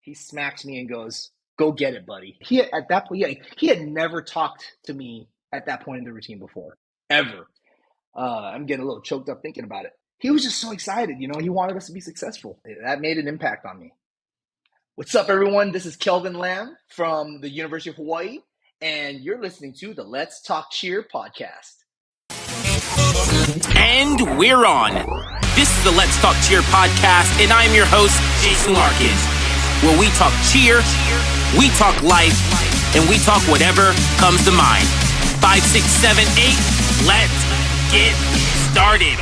He smacks me and goes, "Go get it, buddy." At that point, he had never talked to me at that point in the routine before, ever. I'm getting a little choked up thinking about it. He was just so excited, he wanted us to be successful. That made an impact on me. What's up, everyone? This is Kelvin Lam from the University of Hawaii, and you're listening to the Let's Talk Cheer podcast. And we're on. This is the Let's Talk Cheer podcast, and I'm your host, Jason Larkins, where we talk cheer, we talk life, and we talk whatever comes to mind. 5, 6, 7, 8, let's get started.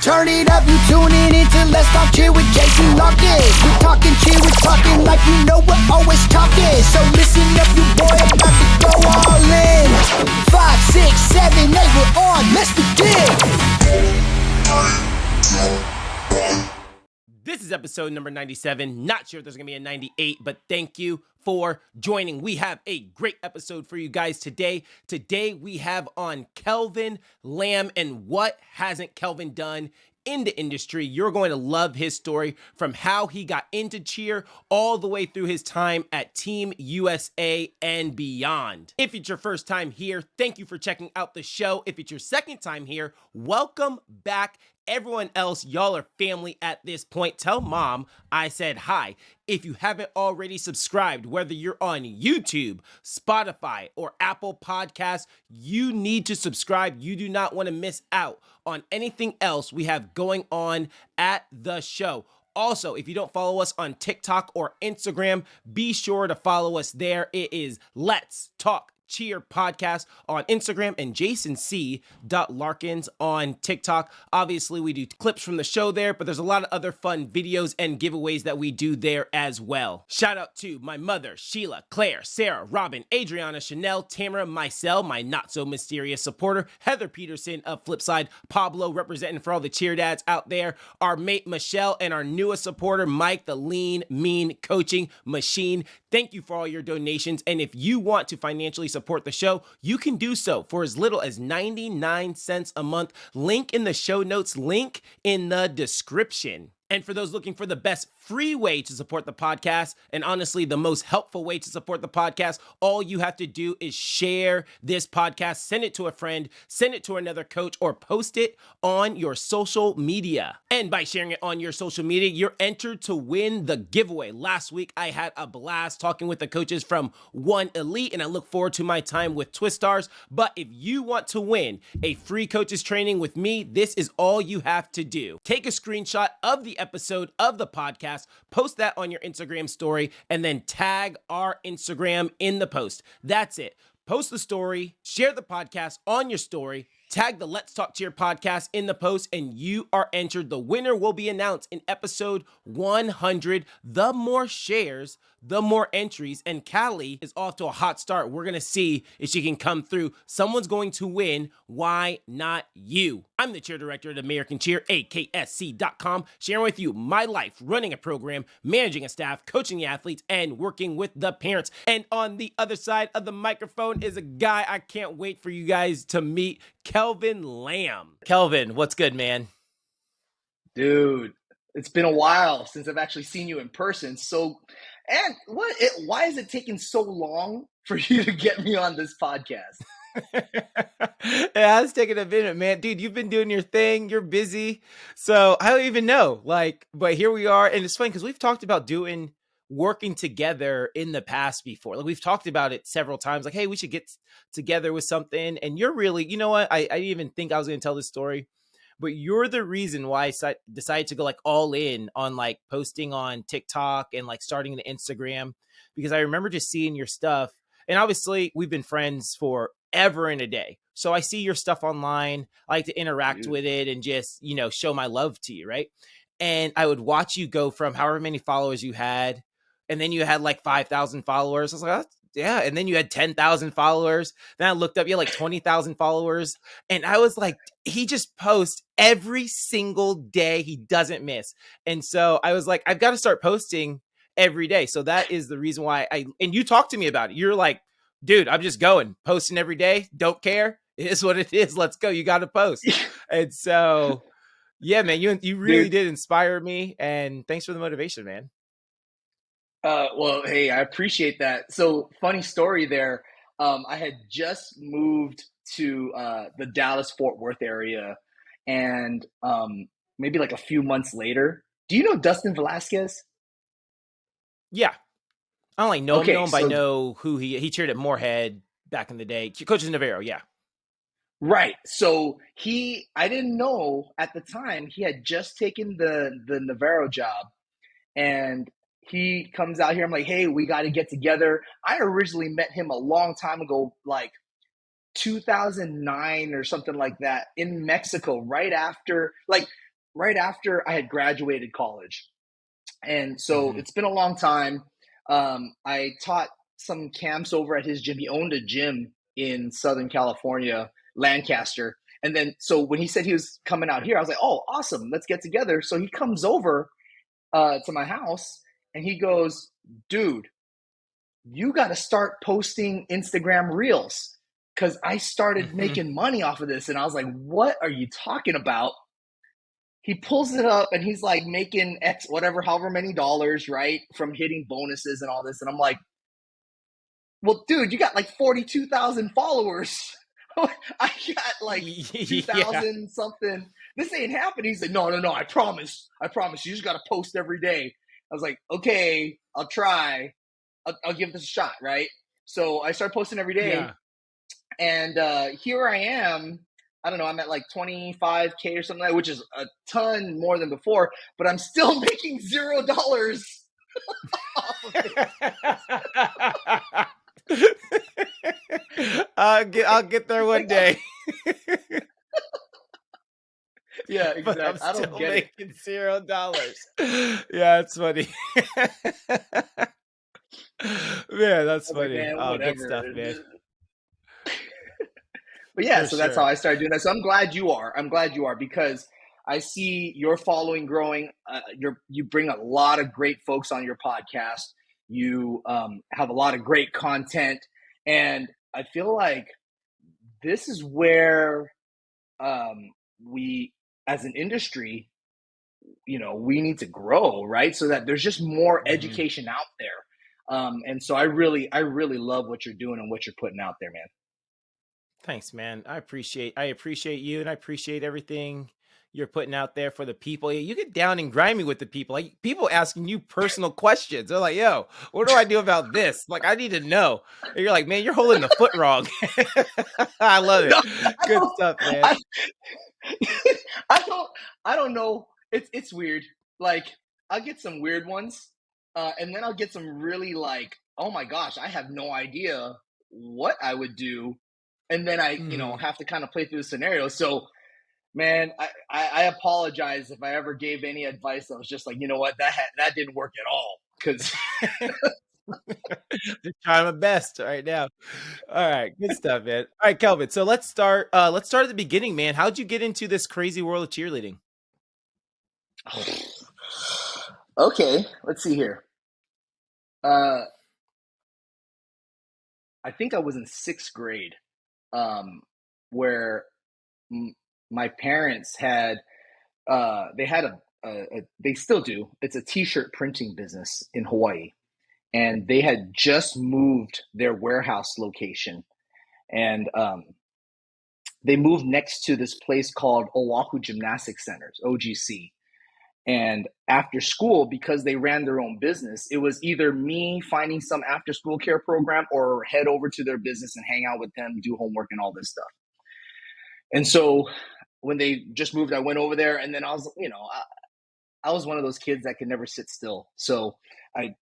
Turn it up, you tuning into Let's Talk Cheer with Jason Larkins. We're talking cheer, we're talking like you know we're always talking. So listen up, you boy, about to go all in. 5, 6, 7, 8, we're on, let's begin. This is episode number 97. Not sure if there's going to be a 98, but thank you for joining. We have a great episode for you guys today. Today we have on Kelvin Lam, and what hasn't Kelvin done in the industry? You're going to love his story, from how he got into cheer all the way through his time at Team USA and beyond. If it's your first time here, thank you for checking out the show. If it's your second time here, welcome back. Everyone else, y'all are family at this point. Tell mom I said hi. If you haven't already subscribed, whether you're on YouTube, Spotify, or Apple Podcasts, you need to subscribe. You do not want to miss out on anything else we have going on at the show. Also, if you don't follow us on TikTok or Instagram, be sure to follow us there. It is Let's Talk Cheer Podcast on Instagram and JasonC.Larkins on TikTok. Obviously, we do clips from the show there, but there's a lot of other fun videos and giveaways that we do there as well. Shout out to my mother, Sheila, Claire, Sarah, Robin, Adriana, Chanel, Tamara, myself, my not so mysterious supporter, Heather Peterson of Flipside, Pablo representing for all the cheer dads out there, our mate Michelle, and our newest supporter, Mike, the lean, mean coaching machine. Thank you for all your donations. And if you want to financially support the show, you can do so for as little as 99 cents a month. Link in the show notes, link in the description. And for those looking for the best free way to support the podcast, and honestly, the most helpful way to support the podcast, all you have to do is share this podcast, send it to a friend, send it to another coach, or post it on your social media. And by sharing it on your social media, you're entered to win the giveaway. Last week, I had a blast talking with the coaches from One Elite, and I look forward to my time with Twistars. But if you want to win a free coaches training with me, this is all you have to do. Take a screenshot of the episode of the podcast, post that on your Instagram story, and then tag our Instagram in the post. That's it. Post the story, share the podcast on your story, tag the Let's Talk Cheer podcast in the post, and you are entered. The winner will be announced in episode 100. The more shares, the more entries, and Callie is off to a hot start. We're going to see if she can come through. Someone's going to win. Why not you? I'm the cheer director at American Cheer, AKSC.com, sharing with you my life, running a program, managing a staff, coaching the athletes, and working with the parents. And on the other side of the microphone is a guy I can't wait for you guys to meet, Kelvin Lam. Kelvin, what's good, man? Dude, it's been a while since I've actually seen you in person. And why is it taking so long for you to get me on this podcast? It has taken a minute, man. Dude, you've been doing your thing. You're busy. So I don't even know. But here we are. And it's funny because we've talked about working together in the past before. Like, we've talked about it several times. Like, hey, we should get together with something. And you're really, you know what? I didn't even think I was going to tell this story. But you're the reason why I decided to go like all in on like posting on TikTok and like starting an Instagram, because I remember just seeing your stuff. And obviously we've been friends forever and a day. So I see your stuff online. I like to interact with it and just, show my love to you. Right. And I would watch you go from however many followers you had. And then you had like 5,000 followers. I was like, yeah. And then you had 10,000 followers. Then I looked up, you had like 20,000 followers. And I was like, he just posts every single day. He doesn't miss. And so I was like, I've got to start posting every day. So that is the reason why and you talked to me about it. You're like, dude, I'm just posting every day. Don't care. It is what it is. Let's go. You got to post. And so, yeah, man, you really did inspire me. And thanks for the motivation, man. Well, hey, I appreciate that. So, funny story there. I had just moved to the Dallas Fort Worth area, and maybe like a few months later. Do you know Dustin Velasquez? Yeah. I don't like know Okay, him, but I so know who he cheered at Moorhead back in the day. Coaches Navarro, yeah. right, so I didn't know at the time he had just taken the Navarro job, and he comes out here. I'm like, hey, we got to get together. I originally met him a long time ago, like 2009 or something like that, in Mexico, right after I had graduated college. And so Mm-hmm. it's been a long time. I taught some camps over at his gym. He owned a gym in Southern California, Lancaster. And then, so when he said he was coming out here, I was like, oh, awesome, let's get together. So he comes over to my house and he goes, dude, you got to start posting Instagram reels because I started Mm-hmm. making money off of this. And I was like, what are you talking about? He pulls it up and he's like making X, whatever, however many dollars, right, from hitting bonuses and all this. And I'm like, well, dude, you got like 42,000 followers. I got like Yeah. 2,000 something. This ain't happening. He's like, no, no, no, I promise. I promise. You just got to post every day. I was like, okay, I'll try. I'll give this a shot, right? So I started posting every day. Yeah. And here I am. I don't know. I'm at like 25K or something, like that, which is a ton more than before, but I'm still making $0 off of it. I'll get there one Like, day. yeah, But I'm exactly. I don't still get it. making $0. Yeah, it's funny. Man, that's I'm like, funny. man, Oh, good whatever. stuff, man. But yeah, For so that's how sure. I started doing that. So I'm glad you are. I'm glad you are because I see your following growing. You bring a lot of great folks on your podcast. You have a lot of great content, and I feel like this is where we, as an industry, we need to grow, right? So that there's just more Hmm. education out there. And so I really love what you're doing and what you're putting out there, man. Thanks, man. I appreciate you, and I appreciate everything you're putting out there for the people. Yeah, you get down and grimy with the people. Like people asking you personal questions. They're like, "Yo, what do I do about this?" Like, I need to know. And you're like, "Man, you're holding the foot wrong." I love it. No, I Good don't, stuff, man. I, I don't, I don't know. It's weird. Like I'll get some weird ones, and then I'll get some really like, oh my gosh, I have no idea what I would do, and then I, Mhm. have to kind of play through the scenario. So, man, I apologize if I ever gave any advice that was just like, you know what, that didn't work at all. Because Just trying my best right now. All right, good stuff, man. All right, Kelvin. So let's start. Let's start at the beginning, man. How'd you get into this crazy world of cheerleading? okay, let's see here. Uh, I think I was in sixth grade, where m- my parents had they had they still do. It's a t-shirt printing business in Hawaii, and they had just moved their warehouse location, and they moved next to this place called Oahu Gymnastics Centers (OGC). And after school, because they ran their own business, it was either me finding some after school care program or head over to their business and hang out with them, do homework and all this stuff. And so when they just moved, I went over there, and then I was, I was one of those kids that could never sit still. So I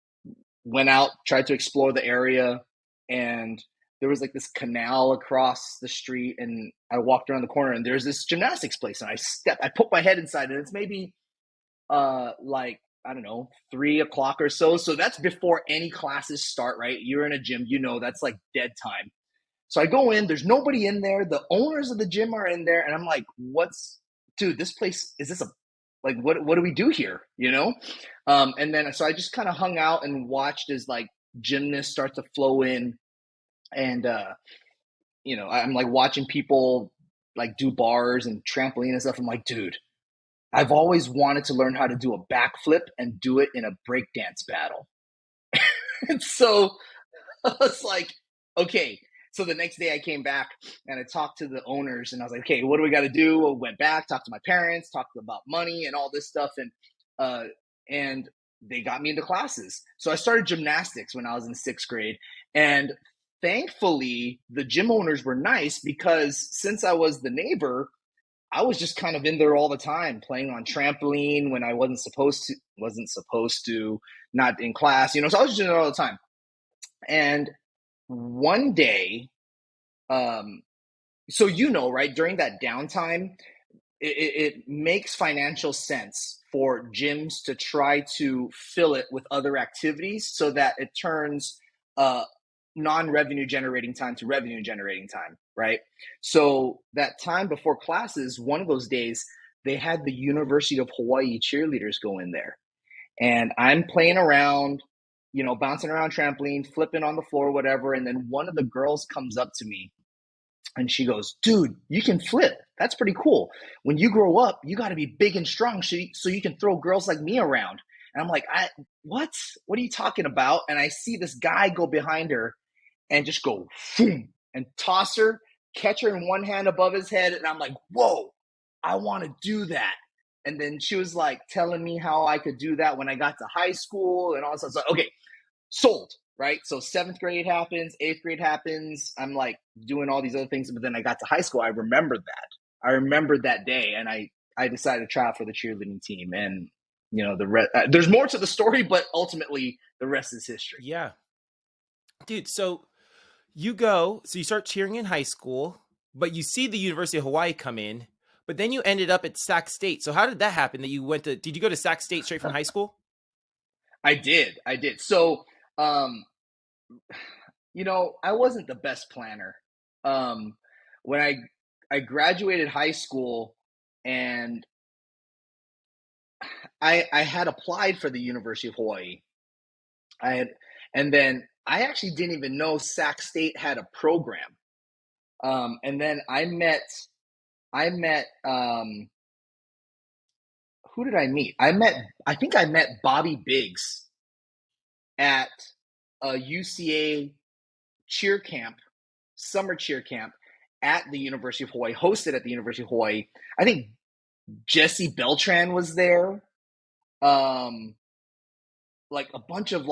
went out, tried to explore the area, and there was like this canal across the street, and I walked around the corner, and there's this gymnastics place, and I put my head inside, and it's maybe like I don't know, 3 o'clock or so. So that's before any classes start, right? You're in a gym, that's like dead time. So I go in, there's nobody in there. The owners of the gym are in there, and I'm like, dude, this place, is this like, what do we do here? And then, so I just kind of hung out and watched as like gymnasts start to flow in. And, I'm like watching people like do bars and trampoline and stuff. I'm like, dude, I've always wanted to learn how to do a backflip and do it in a breakdance battle. And so I was like, okay. So the next day I came back and I talked to the owners and I was like, okay, what do we got to do? I went back, talked to my parents, talked about money and all this stuff. And they got me into classes. So I started gymnastics when I was in 6th grade. And thankfully the gym owners were nice because since I was the neighbor, I was just kind of in there all the time, playing on trampoline when I wasn't supposed to, not in class, so I was just doing it all the time. And one day, so right, during that downtime, it makes financial sense for gyms to try to fill it with other activities so that it turns non-revenue generating time to revenue generating time, right? So that time before classes, one of those days, they had the University of Hawaii cheerleaders go in there. And I'm playing around, bouncing around trampoline, flipping on the floor, whatever. And then one of the girls comes up to me and she goes, dude, you can flip. That's pretty cool. When you grow up, you got to be big and strong so you can throw girls like me around. And I'm like, what? What are you talking about? And I see this guy go behind her and just go, boom, and toss her, catch her in one hand above his head. And I'm like, whoa, I want to do that. And then she was like telling me how I could do that when I got to high school and all this stuff. So, okay, sold, right? So 7th grade happens, 8th grade happens. I'm like doing all these other things. But then I got to high school. I remembered that. I remembered that day. And I decided to try out for the cheerleading team. And, there's more to the story, but ultimately the rest is history. Yeah. Dude, so you start cheering in high school, but you see the University of Hawaii come in, but then you ended up at Sac State. So how did that happen that you did you go to Sac State straight from high school? I did. So, I wasn't the best planner. When I graduated high school and I had applied for the University of Hawaii. And then I actually didn't even know Sac State had a program. And then I met, who did I meet? I think I met Bobby Biggs at a UCA summer cheer camp at the University of Hawaii, hosted at the University of Hawaii. I think Jesse Beltran was there. Like a bunch of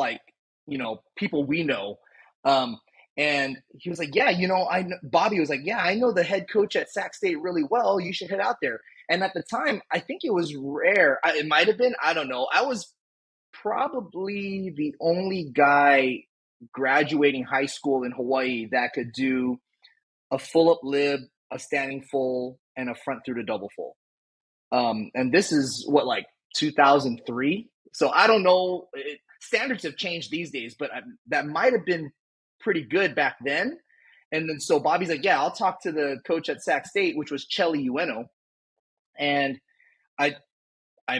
people we know. And he was like, yeah, Bobby was like, yeah, I know the head coach at Sac State really well. You should head out there. And at the time, I think it was rare. It might have been, I don't know. I was probably the only guy graduating high school in Hawaii that could do a full up lib, a standing full, and a front through to double full. And this is 2003. So I don't know. Standards have changed these days, but that might have been pretty good back then. And then so Bobby's like, yeah, I'll talk to the coach at Sac State, which was Chelly Ueno. And I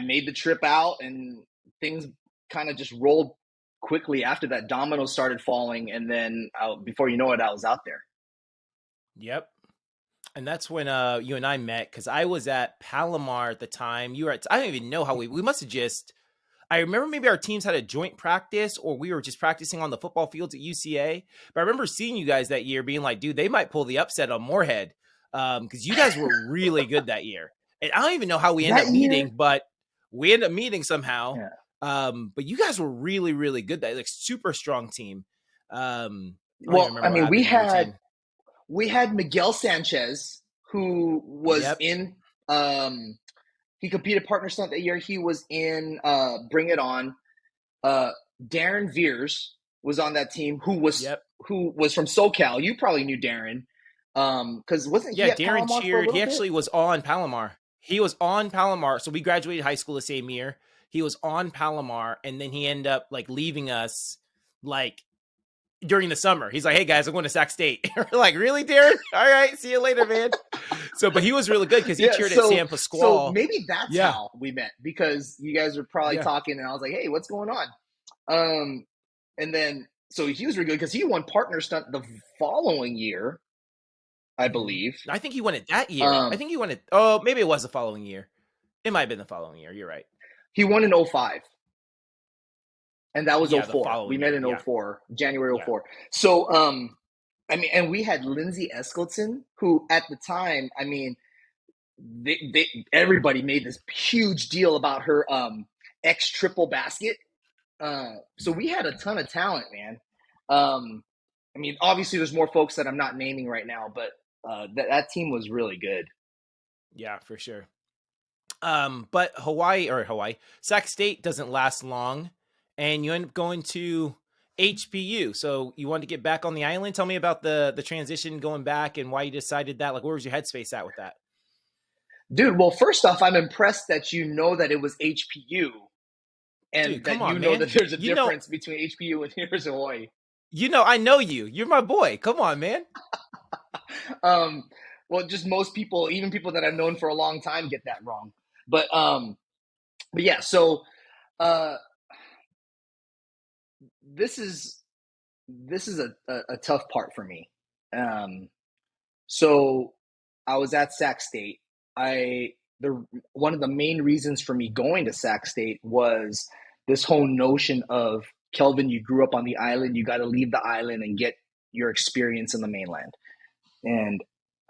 made the trip out, and things kind of just rolled quickly after that. Dominoes started falling, and then before you know it, I was out there. Yep. And that's when you and I met, because I was at Palomar at the time. You were I don't even know how we must have just, I remember maybe our teams had a joint practice, or we were just practicing on the football fields at UCA. But I remember seeing you guys that year being like, dude, they might pull the upset on Moorhead, because you guys were really good that year. And I don't even know how we ended up meeting, but we ended up meeting somehow. Yeah. But you guys were really, really good. That super strong team. We had Miguel Sanchez, who was in, he competed partner stunt that year. He was in Bring It On. Darren Veers was on that team, who was from SoCal. You probably knew Darren. Because wasn't he at Darren Palomar cheered. He bit? Actually was on Palomar. He was on Palomar. So we graduated high school the same year. He was on Palomar, and then he ended up leaving us during the summer. He's like, hey guys, I'm going to Sac State. We're like, really, Darren? All right, see you later, man. But he was really good because he cheered at San Pasquale. So maybe that's how we met, because you guys were probably talking, and I was like, hey, what's going on? And then so he was really good because he won partner stunt the following year, I believe. I think he won it that year. I think he won it. Oh, maybe it was the following year. It might have been the following year. You're right. He won in 2005. And that was Yeah, the 04. We following met year. in Yeah. 04, January Yeah. 04. So, I mean, and we had Lindsay Eskildson, who at the time, I mean, everybody made this huge deal about her X triple basket. So we had a ton of talent, man. I mean, obviously, there's more folks that I'm not naming right now, but that team was really good. Yeah, for sure. But Sac State doesn't last long, and you end up going to HPU. So you wanted to get back on the island. Tell me about the transition going back and why you decided that. Like, where was your headspace at with that? Dude, well, first off, I'm impressed that you know that it was HPU Dude, and come that you on, know man. that there's a You know, difference between HPU and here's Hawaii. I know you. You're my boy. Come on, man. Um, well, just most people, even people that I've known for a long time, get that wrong. But yeah, so uh, this is a tough part for me. So I was at Sac State. One of the main reasons for me going to Sac State was this whole notion of Kelvin, you grew up on the island, you got to leave the island and get your experience in the mainland. And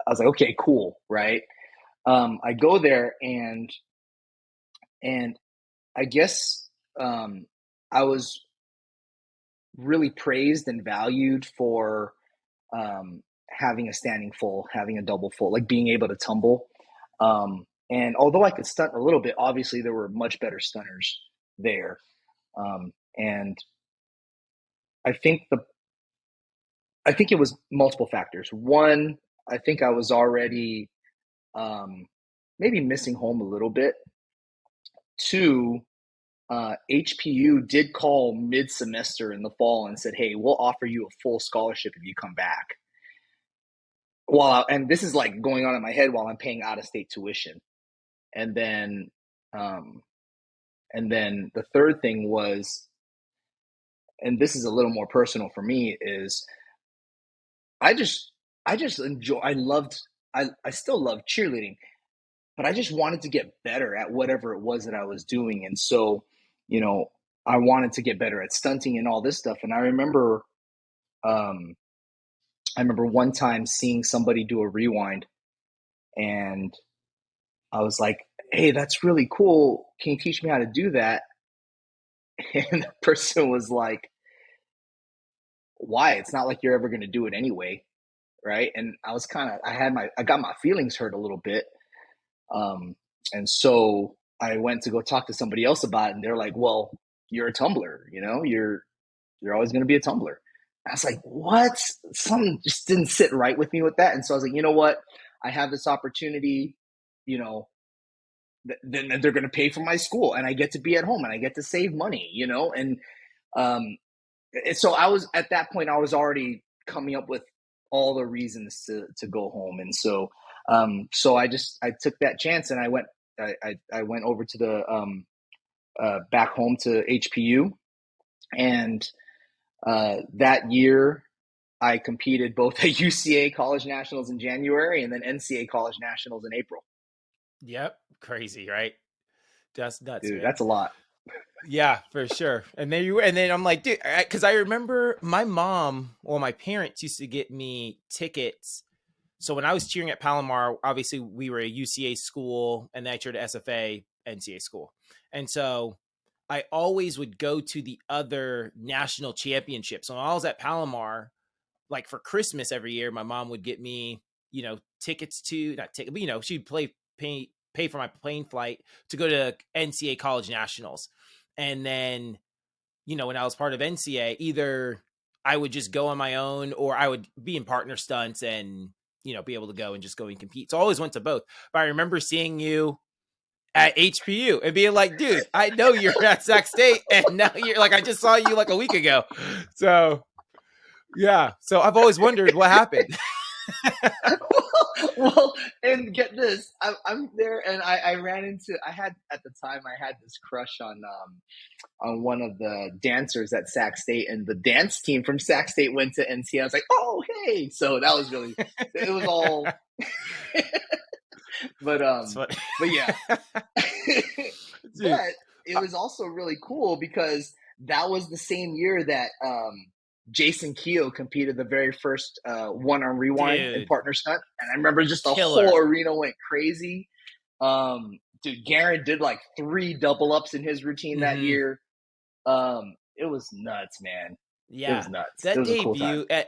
I was like, okay, cool, right? I go there and I guess I was really praised and valued for having a standing full, having a double full, like being able to tumble. And although I could stunt a little bit, obviously there were much better stunners there. And I think it was multiple factors. One, I think I was already maybe missing home a little bit. Two, HPU did call mid-semester in the fall and said, "Hey, we'll offer you a full scholarship if you come back." And this is like going on in my head while I'm paying out-of-state tuition, and then, um, the third thing was, and this is a little more personal for me, is I just I still love cheerleading, but I just wanted to get better at whatever it was that I was doing. And so, you know, I wanted to get better at stunting and all this stuff. And um, I remember one time seeing somebody do a rewind and I was like, "Hey, that's really cool. Can you teach me how to do that?" And the person was like, "Why? It's not like you're ever going to do it anyway." Right. And I got my feelings hurt a little bit. Um, and so I went to go talk to somebody else about it, and they're like, "Well, you're a tumbler, you're always going to be a tumbler." I was like, "What?" Something just didn't sit right with me with that. And so I was like, "You know what? I have this opportunity, you know, then they're going to pay for my school and I get to be at home and I get to save money, um, and so I was at that point, I was already coming up with all the reasons to go home. And so, I took that chance and I went over to the, back home to HPU. And, that year I competed both at UCA college nationals in January and then NCAA college nationals in April. Yep. Crazy, right? That's nuts, Dude, man. that's a lot. Yeah, for sure. And then I'm like, dude, because I remember my my parents used to get me tickets. So when I was cheering at Palomar, obviously we were a UCA school, and then I cheered at SFA, NCAA school. And so I always would go to the other national championships. So when I was at Palomar, like for Christmas every year, my mom would get me, tickets to, not ticket, but she'd pay for my plane flight to go to NCAA college nationals. And then, when I was part of NCAA, either I would just go on my own or I would be in partner stunts and, be able to go and just go and compete. So I always went to both. But I remember seeing you at HPU and being like, dude, I know you're at Sac State. And now you're like, I just saw you like a week ago. So, yeah. So I've always wondered what happened. Well, and get this, I'm there, and I ran into. I had at the time I had this crush on one of the dancers at Sac State, and the dance team from Sac State went to NC. I was like, "Oh, hey!" So that was really, it was all, but but yeah, Dude, but it was also really cool because that was the same year that Jason Keogh competed the very first one-arm rewind and Dude, partner stunt. And I remember just the whole killer. arena went crazy. Dude, Garen did like 3 double ups in his routine that Mm-hmm. year. It was nuts, man. It was Yeah, nuts. It that was a cool time. debut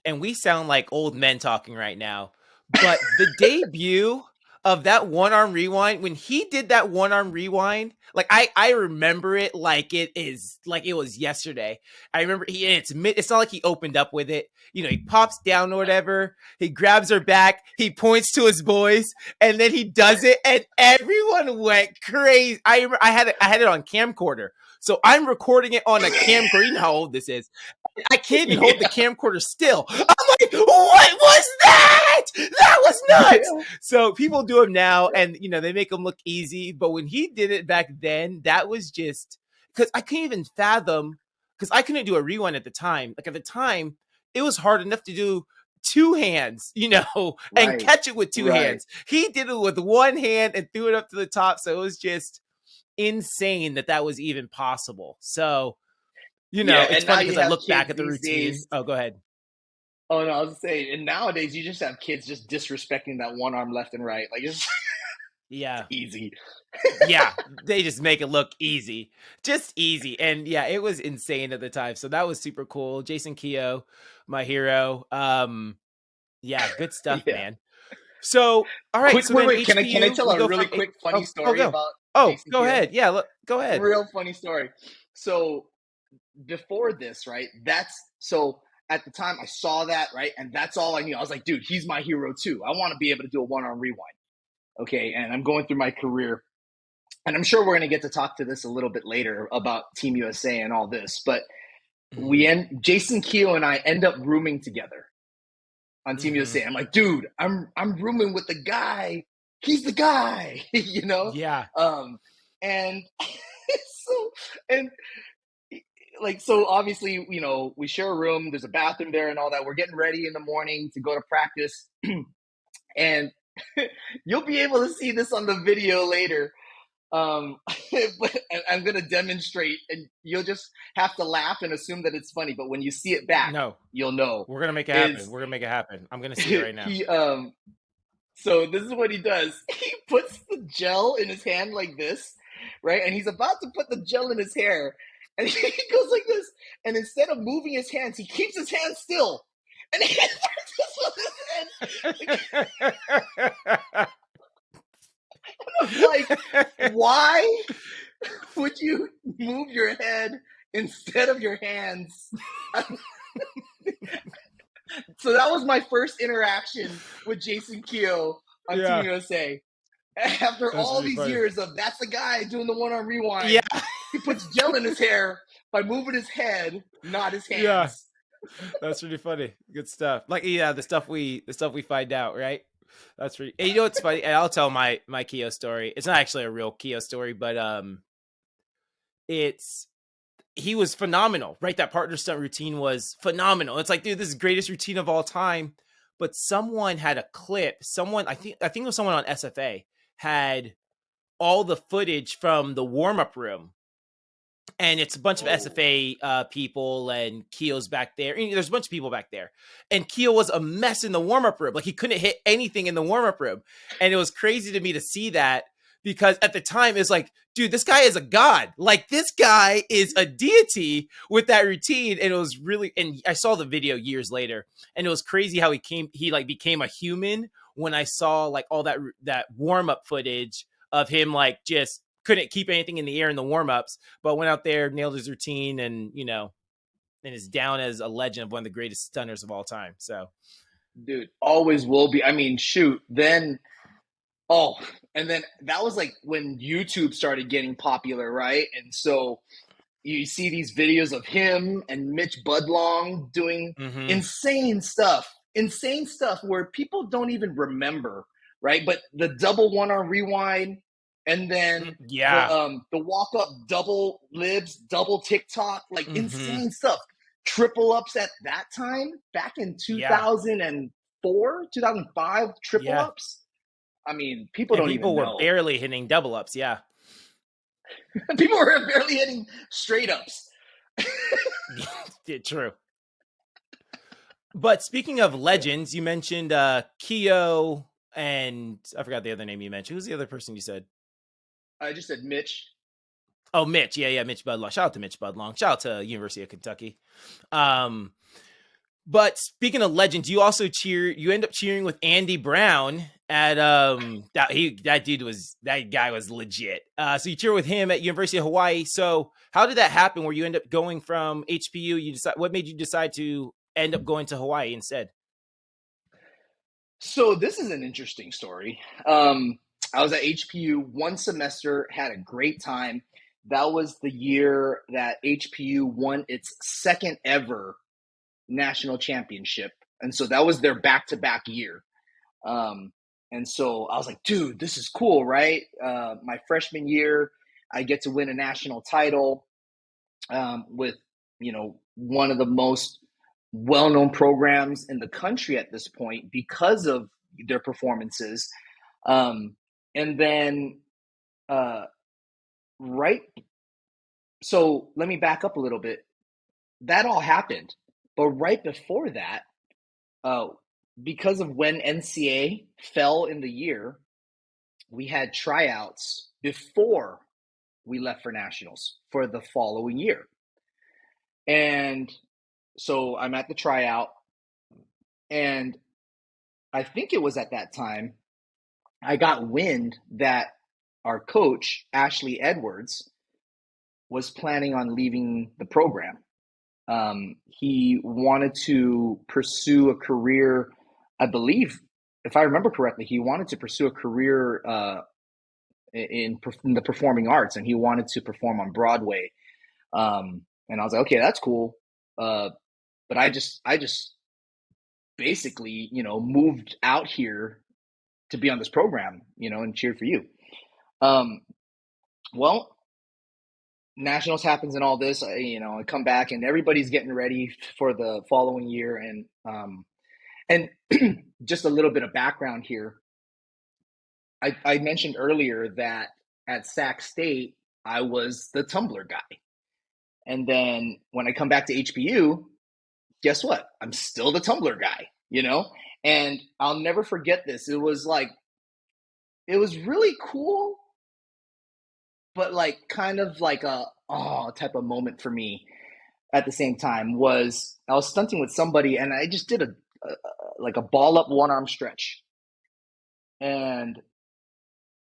and we sound like old men talking right now, but the debut of that one arm rewind, when he did that one arm rewind, like I remember it like it is like it was yesterday. I remember it's not like he opened up with it. You know, he pops down or whatever, he grabs her back, he points to his boys, and then he does it, and everyone went crazy. I had it on camcorder. So I'm recording it on a camcorder. You know how old this is. I can't even hold the camcorder still. I'm like, what was that? That was nuts. Yeah. So people do them now, and you know they make them look easy. But when he did it back then, that was just because I couldn't even fathom because I couldn't do a rewind at the time. Like at the time, it was hard enough to do 2 hands, you know, and Right. catch it with 2 Right. hands. He did it with 1 hand and threw it up to the top. So it was just insane that was even possible. So you know, Yeah, it's and now funny you because I have look back kids at the these routine. days. Oh, go ahead. Oh no, I was saying, and nowadays you just have kids just disrespecting that one arm left and right. Like it's Yeah. easy. Yeah. They just make it look easy. Just easy. And yeah, it was insane at the time. So that was super cool. Jason Keogh, my hero. Yeah, good stuff, Yeah. man. So, all right. Quick, So wait, then wait. Can I HBU, tell we a go really from quick funny story go. about Oh, Jason go Keogh? ahead. Yeah, go ahead. Real funny story. So before this, right? That's so at the time I saw that, right? And that's all I knew. I was like, dude, he's my hero too. I want to be able to do a one-arm rewind. Okay. And I'm going through my career. And I'm sure we're going to get to talk to this a little bit later about Team USA and all this. But Mm-hmm. Jason Keogh and I end up rooming together on Team Mm-hmm. USA. I'm like, dude, I'm rooming with the guy. He's the guy, you know? Yeah. And so and like so obviously, you know, we share a room, there's a bathroom there and all that. We're getting ready in the morning to go to practice. And you'll be able to see this on the video later. But I'm gonna demonstrate, and you'll just have to laugh and assume that it's funny. But when you see it back, No, you'll know. we're gonna make it happen. Is We're gonna make it happen. I'm gonna see it right now. he So this is what he does. He puts the gel in his hand like this, right? And he's about to put the gel in his hair, and he goes like this. And instead of moving his hands, he keeps his hands still, and he his hand. Like, why would you move your head instead of your hands? So that was my first interaction with Jason Keogh on Team USA. After That's all really these funny. years of that's the guy doing the one-arm rewind, Yeah. he puts gel in his hair by moving his head, not his hands. Yeah. That's really funny. Good stuff. Like the stuff we find out, right? That's really. And you know what's funny? And I'll tell my Keogh story. It's not actually a real Keogh story, but he was phenomenal, right? That partner stunt routine was phenomenal. It's like, dude, this is the greatest routine of all time. But someone had a clip. Someone, I think it was someone on SFA had all the footage from the warm-up room. And it's a bunch of SFA people, and Keogh's back there. And there's a bunch of people back there. And Keogh was a mess in the warm-up room. Like, he couldn't hit anything in the warm-up room. And it was crazy to me to see that, because at the time, it's like, dude, this guy is a god. Like, this guy is a deity with that routine. And it was really, and I saw the video years later, and it was crazy how he like became a human when I saw like all that warm-up footage of him, like, just couldn't keep anything in the air in the warm-ups, but went out there, nailed his routine, and, you know, and is down as a legend of one of the greatest stunners of all time. So, dude, always will be. I mean, shoot, then and then that was like when YouTube started getting popular, right? And so you see these videos of him and Mitch Budlong doing insane stuff where people don't even remember, right? But the double one-arm rewind, and then the walk up double libs, double TikTok, like insane stuff. Triple ups at that time, back in 2004, 2005, triple ups. I mean, people don't even know. People were barely hitting double ups, People were barely hitting straight ups. Yeah, true. But speaking of legends, you mentioned Keo, and I forgot the other name you mentioned. Who's the other person you said? I just said Mitch. Oh, Mitch. Yeah, Mitch Budlong. Shout out to Mitch Budlong. Shout out to University of Kentucky. But speaking of legends, you also you end up cheering with Andy Brown at that guy was legit. So you cheer with him at University of Hawaii. So how did that happen where you end up going from HPU? What made you decide to end up going to Hawaii instead? So this is an interesting story. I was at HPU one semester, had a great time. That was the year that HPU won its second ever national championship. And so that was their back-to-back year. And so I was like, dude, this is cool, right? My freshman year, I get to win a national title with, one of the most well-known programs in the country at this point because of their performances. And then, so let me back up a little bit. That all happened. But right before that, because of when NCAA fell in the year, we had tryouts before we left for nationals for the following year. And so I'm at the tryout, and I think it was at that time I got wind that our coach, Ashley Edwards, was planning on leaving the program. He wanted to pursue a career, I believe, if I remember correctly, he wanted to pursue a career in the performing arts, and he wanted to perform on Broadway. And I was like, okay, that's cool. But I just basically, moved out here to be on this program, and cheered for you. Well, nationals happens and all this, I come back and everybody's getting ready for the following year. And just a little bit of background here. I mentioned earlier that at Sac State, I was the tumbler guy. And then when I come back to HPU, guess what? I'm still the tumbler guy, and I'll never forget this. It was really cool, but kind of like a type of moment for me at the same time. Was I was stunting with somebody, and I just did a ball up one arm stretch, and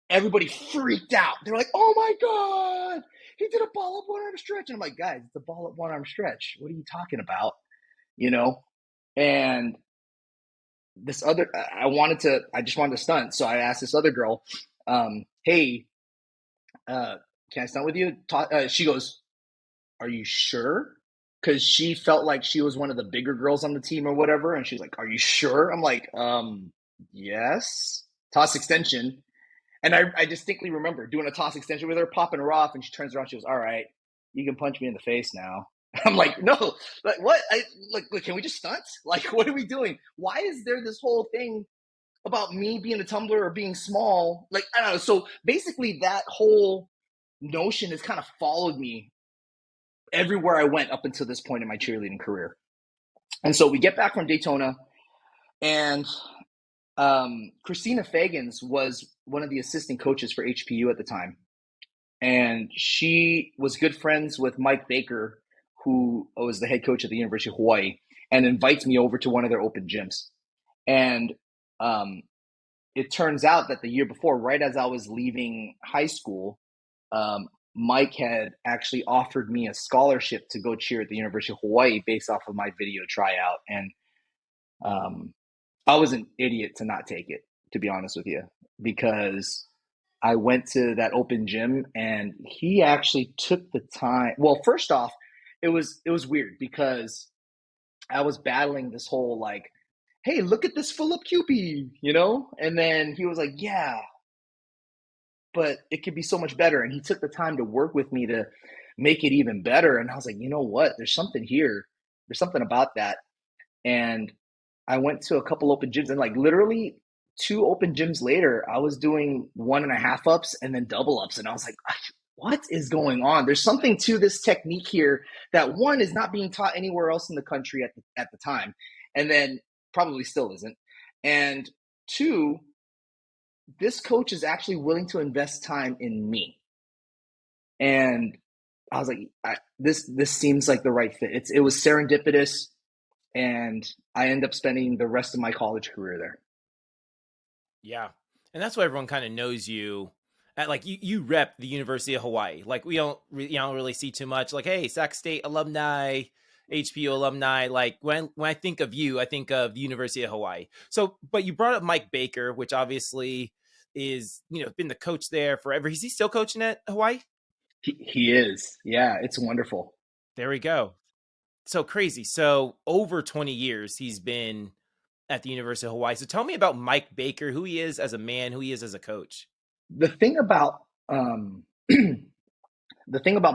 everybody freaked out. They were like, "Oh my god, he did a ball up one arm stretch!" And I'm like, "Guys, it's a ball up one arm stretch. What are you talking about?" And this other, I just wanted to stunt. So I asked this other girl, "Hey, can I stunt with you?" She goes, "Are you sure?" Because she felt like she was one of the bigger girls on the team or whatever. And she's like, "Are you sure?" I'm like, yes. Toss extension. And I distinctly remember doing a toss extension with her, popping her off, and she turns around. She goes, "All right, you can punch me in the face now." I'm like, "No, like what? Look, can we just stunt? Like, what are we doing? Why is there this whole thing about me being a tumbler or being small?" Like, I don't know. So basically, that whole notion has kind of followed me everywhere I went up until this point in my cheerleading career. And so we get back from Daytona, and Christina Fagans was one of the assistant coaches for HPU at the time. And she was good friends with Mike Baker, who was the head coach at the University of Hawaii, and invites me over to one of their open gyms. And it turns out that the year before, right as I was leaving high school, Mike had actually offered me a scholarship to go cheer at the University of Hawaii based off of my video tryout. And I was an idiot to not take it, to be honest with you, because I went to that open gym and he actually took the time. Well, first off, it was weird because I was battling this whole "Hey, look at this full up QP," And then he was like, "Yeah, but it could be so much better." And he took the time to work with me to make it even better. And I was like, you know what? There's something here. There's something about that. And I went to a couple open gyms, and literally 2 open gyms later, I was doing 1.5 ups and then double ups. And I was like, what is going on? There's something to this technique here that, one, is not being taught anywhere else in the country at the time, and then probably still isn't. And two, this coach is actually willing to invest time in me. And I was like, this seems like the right fit. It was serendipitous, and I end up spending the rest of my college career there. Yeah. And that's why everyone kind of knows you at, like, you rep the University of Hawaii. Like, we don't really see too much like, hey, Sac State alumni, HPU alumni. Like, when I think of you, I think of the University of Hawaii. So, but you brought up Mike Baker, which obviously is, been the coach there forever. Is he still coaching at Hawaii? He is. Yeah, it's wonderful. There we go. So crazy. So over 20 years, he's been at the University of Hawaii. So tell me about Mike Baker, who he is as a man, who he is as a coach. The thing about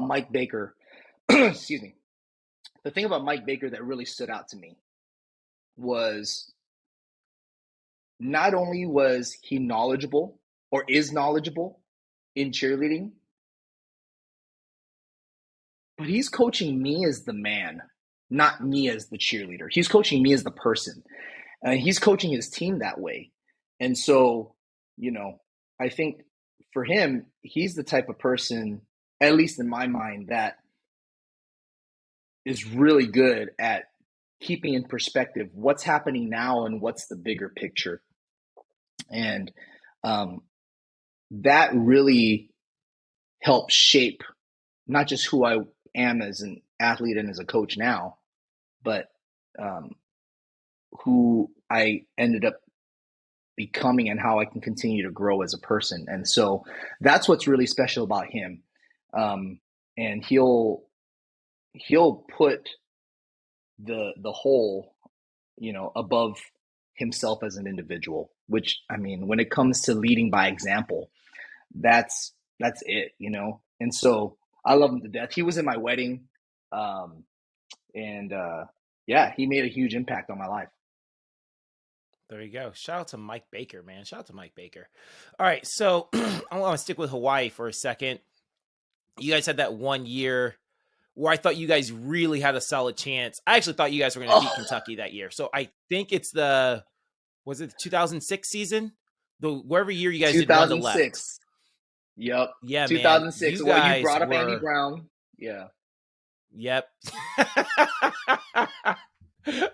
Mike Baker, excuse me, the thing about Mike Baker that really stood out to me was not only was he knowledgeable, or is knowledgeable, in cheerleading, but he's coaching me as the man, not me as the cheerleader. He's coaching me as the person. He's coaching his team that way. And so, I think for him, he's the type of person, at least in my mind, that is really good at keeping in perspective what's happening now and what's the bigger picture. And that really helps shape not just who I am as an athlete and as a coach now, but who I ended up becoming and how I can continue to grow as a person. And so that's what's really special about him. And he'll put the whole, above himself as an individual, which, I mean, when it comes to leading by example, that's it, And so I love him to death. He was in my wedding. Yeah, he made a huge impact on my life. There you go. Shout out to Mike Baker, man. Shout out to Mike Baker. All right. So I want to stick with Hawaii for a second. You guys had that 1 year where I thought you guys really had a solid chance. I actually thought you guys were going to beat Kentucky that year. So I think it's was it the 2006 season? Wherever year you guys did run the left. 2006. Yep. Yeah, 2006. Man. Well, you brought up Andy Brown. Yeah. Yep.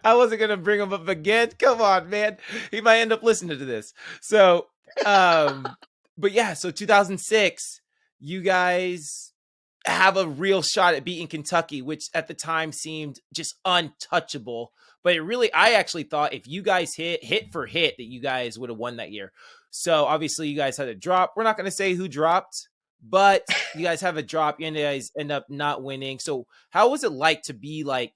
I wasn't going to bring him up again. Come on, man. He might end up listening to this. So, but yeah, so 2006, you guys have a real shot at beating Kentucky, which at the time seemed just untouchable. But I actually thought if you guys hit for hit, that you guys would have won that year. So obviously you guys had a drop. We're not going to say who dropped, but you guys have a drop. You guys end up not winning. So how was it like to be like,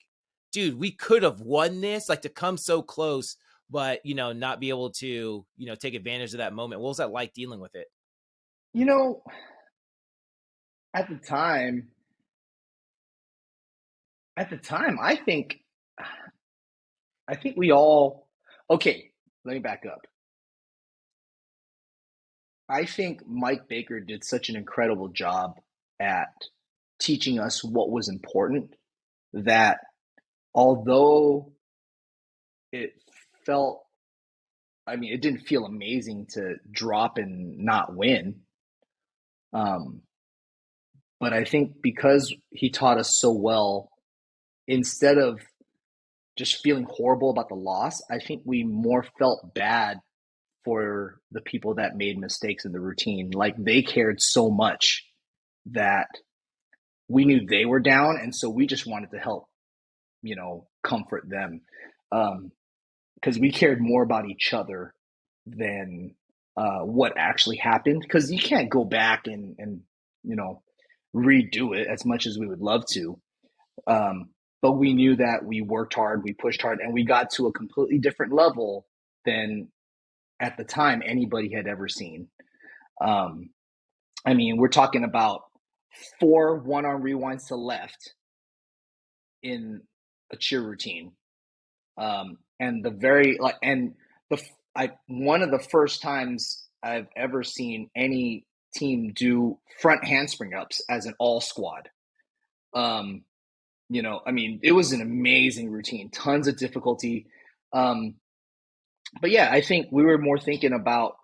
dude, we could have won this, like to come so close, but, not be able to, take advantage of that moment? What was that like dealing with it? At the time, I think we all, okay, let me back up. I think Mike Baker did such an incredible job at teaching us what was important that although it didn't feel amazing to drop and not win. But I think because he taught us so well, instead of just feeling horrible about the loss, I think we more felt bad for the people that made mistakes in the routine. Like, they cared so much that we knew they were down. And so we just wanted to help, comfort them. Because we cared more about each other than what actually happened. Because you can't go back and redo it as much as we would love to. But we knew that we worked hard, we pushed hard, and we got to a completely different level than at the time anybody had ever seen. We're talking about 4 one-arm rewinds to left in a cheer routine. And one of the first times I've ever seen any team do front handspring ups as an all squad. I mean, it was an amazing routine, tons of difficulty. But yeah, I think we were more thinking about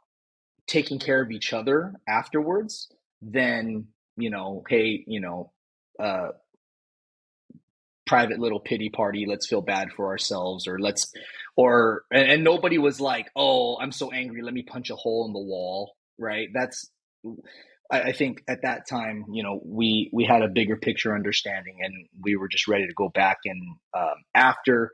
taking care of each other afterwards than, hey, uh, private little pity party. Let's feel bad for ourselves, and nobody was like, oh, I'm so angry. Let me punch a hole in the wall. Right. I think at that time, we had a bigger picture understanding, and we were just ready to go back. And after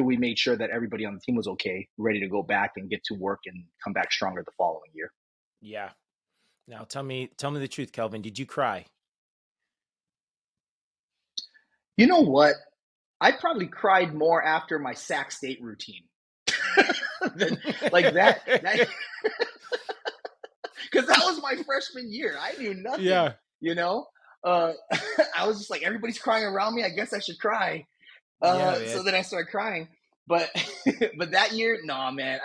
we made sure that everybody on the team was okay, ready to go back and get to work and come back stronger the following year. Yeah. Now tell me the truth, Kelvin. Did you cry? You know what? I probably cried more after my Sac State routine. Like that because that was my freshman year. I knew nothing. Yeah. I was just like, everybody's crying around me. I guess I should cry. So then I started crying. But but that year, no, man.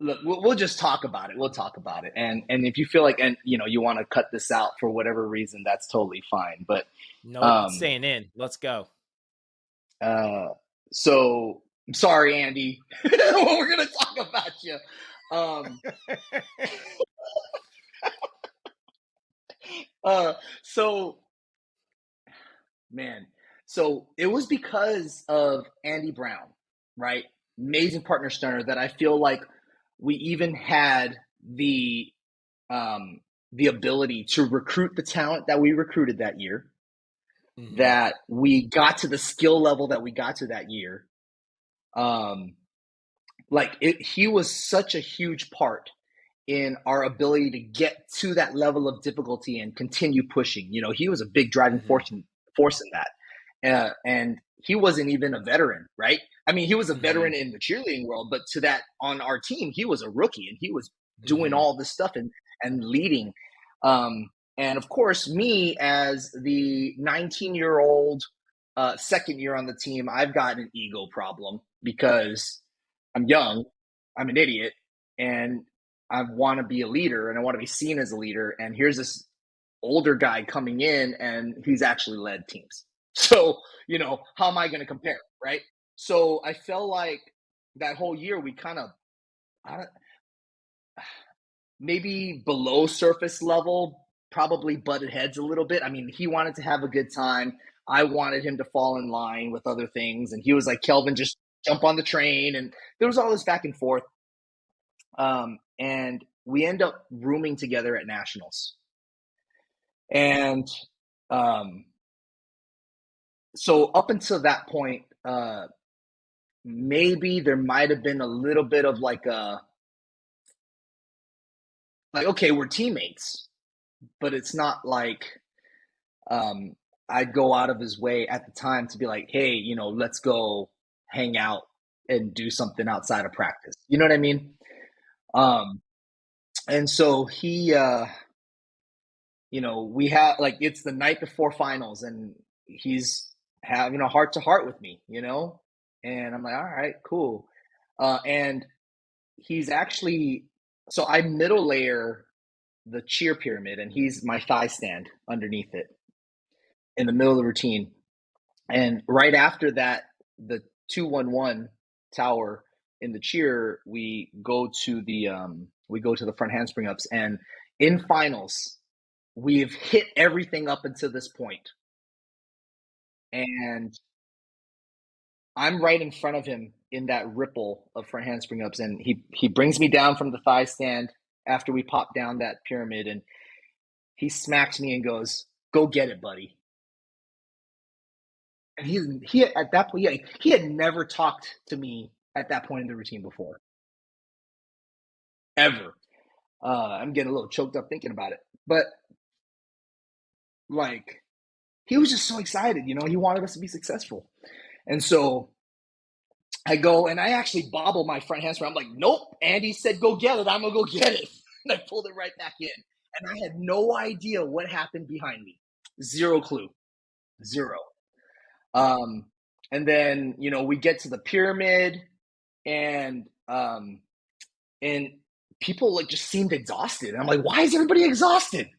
Look, we'll just talk about it. We'll talk about it. And if you feel like, and you want to cut this out for whatever reason, that's totally fine. But nope, it's staying in. Let's go. So I'm sorry, Andy. We're gonna talk about you. So man, so it was because of Andy Brown, right? Amazing partner stunner that I feel like we even had the ability to recruit the talent that we recruited that year, that we got to the skill level that we got to that year. He was such a huge part in our ability to get to that level of difficulty and continue pushing. He was a big driving force in that. And he wasn't even a veteran, right? I mean, he was a veteran in the cheerleading world, but to that, on our team, he was a rookie, and he was doing all this stuff and leading. And of course, me as the 19-year-old, second year on the team, I've got an ego problem because I'm young, I'm an idiot, and I want to be a leader, and I want to be seen as a leader. And here's this older guy coming in, and he's actually led teams. So, how am I going to compare, right? So I felt like that whole year we kind of, maybe below surface level, probably butted heads a little bit. I mean, he wanted to have a good time. I wanted him to fall in line with other things. And he was like, Kelvin, just jump on the train. And there was all this back and forth. And we end up rooming together at nationals. And so up until that point, maybe there might have been a little bit of like, okay, we're teammates, but it's not like I'd go out of his way at the time to be like, hey, let's go hang out and do something outside of practice. You know what I mean? And so he, we have, like, it's the night before finals, and he's having a heart to heart with me, and I'm like, all right, cool. And he's actually, so I middle layer the cheer pyramid, and he's my thigh stand underneath it in the middle of the routine. And right after that, the 2-1-1 tower in the cheer, we go to the front handspring ups, and in finals, we've hit everything up until this point. And I'm right in front of him in that ripple of front handspring ups, and he brings me down from the thigh stand after we pop down that pyramid, and he smacks me and goes, "Go get it, buddy." And he at that point, yeah, he had never talked to me at that point in the routine before, ever. I'm getting a little choked up thinking about it, but like, he was just so excited, he wanted us to be successful. And so I go and I actually bobble my front handspring. I'm like, nope, Andy said go get it. I'm going to go get it. And I pulled it right back in. And I had no idea what happened behind me. Zero clue. Zero. And then, we get to the pyramid, and people like just seemed exhausted. And I'm like, why is everybody exhausted?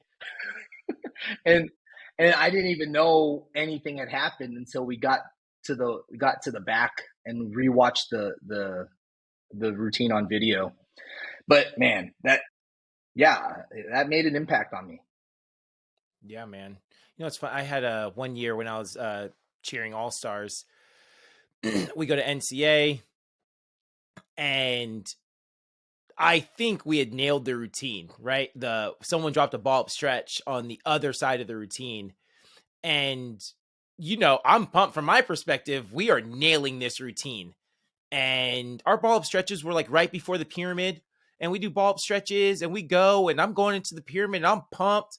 and I didn't even know anything had happened until we got to the back and rewatched the routine on video. But man, that made an impact on me. Yeah, man. It's fun. I had 1 year when I was cheering All Stars. We go to NCA, and I think we had nailed the routine, right? Someone dropped a ball up stretch on the other side of the routine. And, I'm pumped from my perspective. We are nailing this routine. And our ball up stretches were like right before the pyramid. And we do ball up stretches and we go, and I'm going into the pyramid and I'm pumped.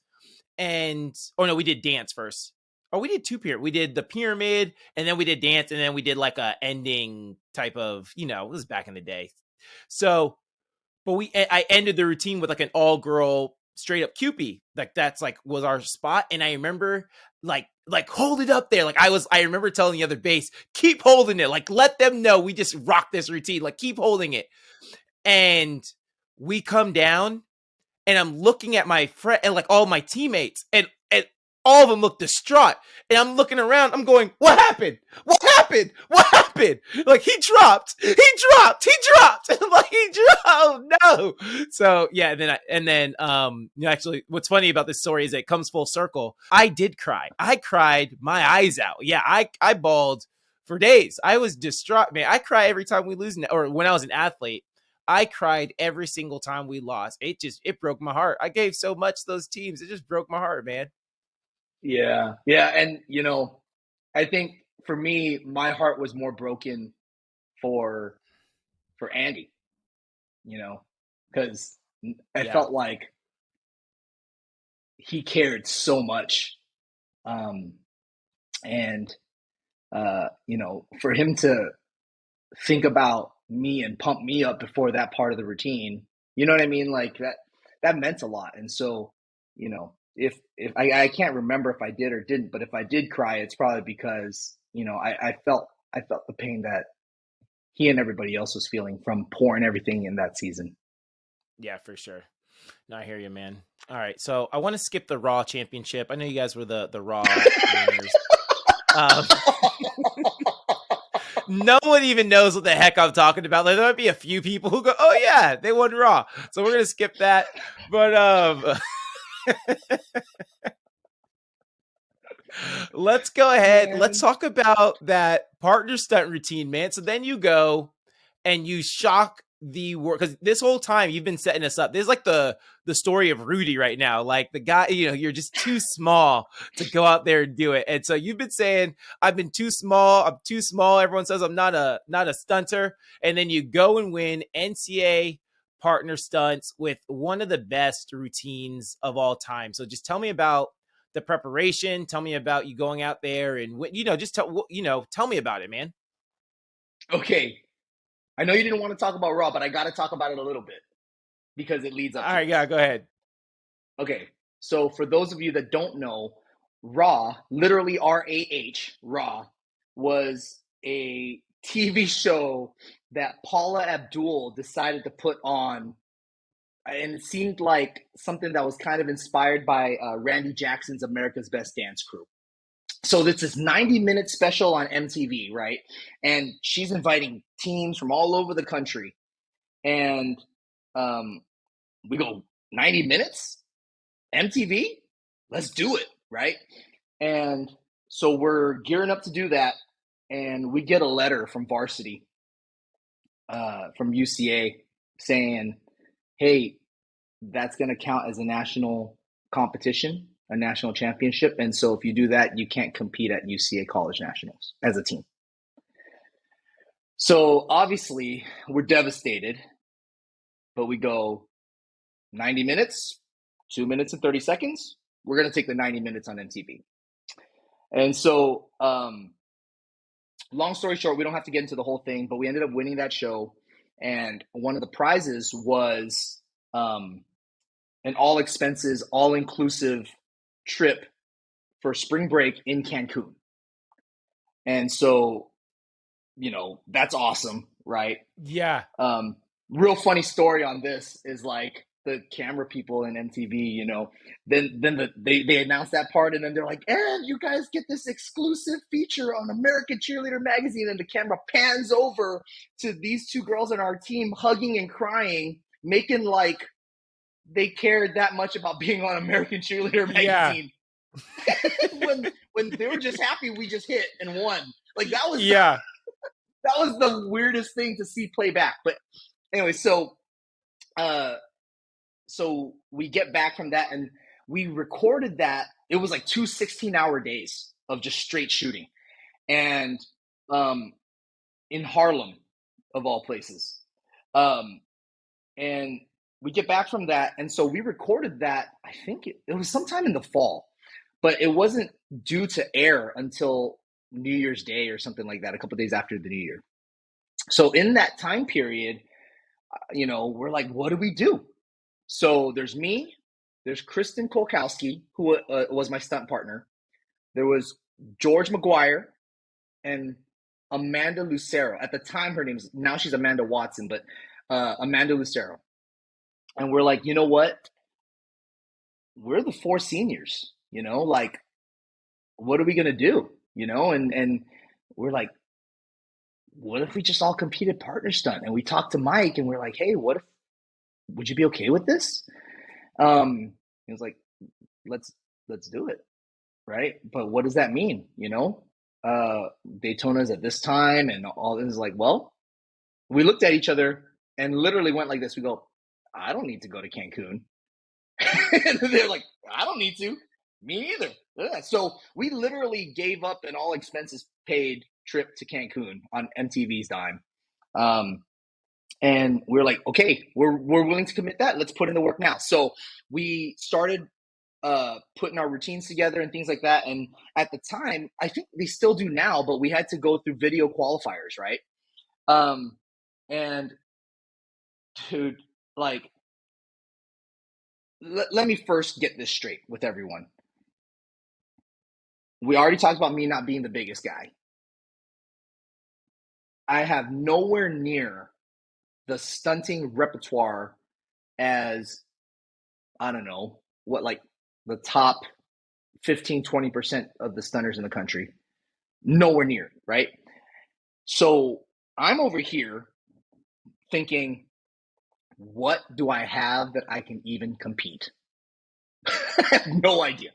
And, oh no, we did dance first. Oh, we did two pyramid. We did the pyramid and then we did dance. And then we did like a ending type of, it was back in the day. So, but I ended the routine with like an all girl straight up Cupid. Like that's like was our spot. And I remember like hold it up there. Like I remember telling the other base, keep holding it. Like let them know we just rock this routine. Like keep holding it. And we come down and I'm looking at my friend and like all my teammates and all of them look distraught. And I'm looking around. I'm going, what happened? What happened? What happened? Like he dropped. And I'm like, he dropped. Oh no. So yeah. And then actually what's funny about this story is it comes full circle. I did cry. I cried my eyes out. Yeah. I bawled for days. I was distraught, man. I cry every time we lose, or when I was an athlete. I cried every single time we lost. It broke my heart. I gave so much to those teams. It just broke my heart, man. Yeah. Yeah. And, I think for me, my heart was more broken for Andy, because I felt like he cared so much. And, for him to think about me and pump me up before that part of the routine, you know what I mean? Like that meant a lot. And so, if I can't remember if I did or didn't, but if I did cry, it's probably because, I felt the pain that he and everybody else was feeling from pouring everything in that season. Yeah, for sure. No, I hear you, man. All right. So I want to skip the Raw championship. I know you guys were the Raw winners. No one even knows what the heck I'm talking about. Like, there might be a few people who go, oh yeah, they won Raw. So we're going to skip that. But let's go ahead. Man. Let's talk about that partner stunt routine, man. So then you go and you shock the world, because this whole time you've been setting us up. This is like the story of Rudy right now. Like the guy, you're just too small to go out there and do it. And so you've been saying, I've been too small. I'm too small. Everyone says I'm not a stunter. And then you go and win NCAA partner stunts with one of the best routines of all time. So just tell me about the preparation. Tell me about you going out there and, just tell me about it, man. Okay. I know you didn't want to talk about Raw, but I got to talk about it a little bit because it leads up to All right, yeah, go ahead. Okay. So for those of you that don't know, Raw, literally RAH, Raw, was a TV show that Paula Abdul decided to put on. And it seemed like something that was kind of inspired by Randy Jackson's America's Best Dance Crew. So this is 90-minute special on MTV, right? And she's inviting teams from all over the country. And we go, 90 minutes? MTV? Let's do it, right? And so we're gearing up to do that. And we get a letter from Varsity, from UCA, saying, hey, that's going to count as a national competition, a national championship. And so if you do that, you can't compete at UCA College Nationals as a team. So obviously we're devastated, but we go 90 minutes, 2 minutes and 30 seconds. We're going to take the 90 minutes on MTV. And so, long story short, we don't have to get into the whole thing, but we ended up winning that show. And one of the prizes was, an all expenses, all inclusive trip for spring break in Cancun. And so, that's awesome, right? Yeah. real funny story on this is like the camera people in MTV, they announced that part, and then they're like, and you guys get this exclusive feature on American Cheerleader magazine, and the camera pans over to these two girls on our team hugging and crying, making like they cared that much about being on American Cheerleader magazine. when they were just happy we just hit and won. Like that was that was the weirdest thing to see play back. But anyway, so we get back from that and we recorded that. It was like 2 16-hour days of just straight shooting. And in Harlem, of all places. And we get back from that. And so we recorded that, I think it was sometime in the fall, but it wasn't due to air until New Year's Day or something like that, a couple of days after the New Year. So in that time period, we're like, what do we do? So there's me, there's Kristen Kolkowski, who was my stunt partner. There was George McGuire and Amanda Lucero. At the time, now she's Amanda Watson, but Amanda Lucero. And we're like, you know what? We're the 4 seniors, like, what are we going to do? And we're like, what if we just all competed partner stunt? And we talked to Mike and we're like, hey, would you be okay with this? He was like, let's do it. Right. But what does that mean? Daytona's at this time and all this is like, well, we looked at each other and literally went like this. We go, I don't need to go to Cancun. And they're like, I don't need to. Me neither. Yeah. So we literally gave up an all expenses paid trip to Cancun on MTV's dime. And we're like, okay, we're willing to commit that. Let's put in the work now. So we started putting our routines together and things like that. And at the time, I think they still do now, but we had to go through video qualifiers, right? And dude, like, let me first get this straight with everyone. We already talked about me not being the biggest guy. I have nowhere near the stunting repertoire as, I don't know, what, like the top 15, 20% of the stunners in the country. Nowhere near, right? So I'm over here thinking, what do I have that I can even compete? I have no idea.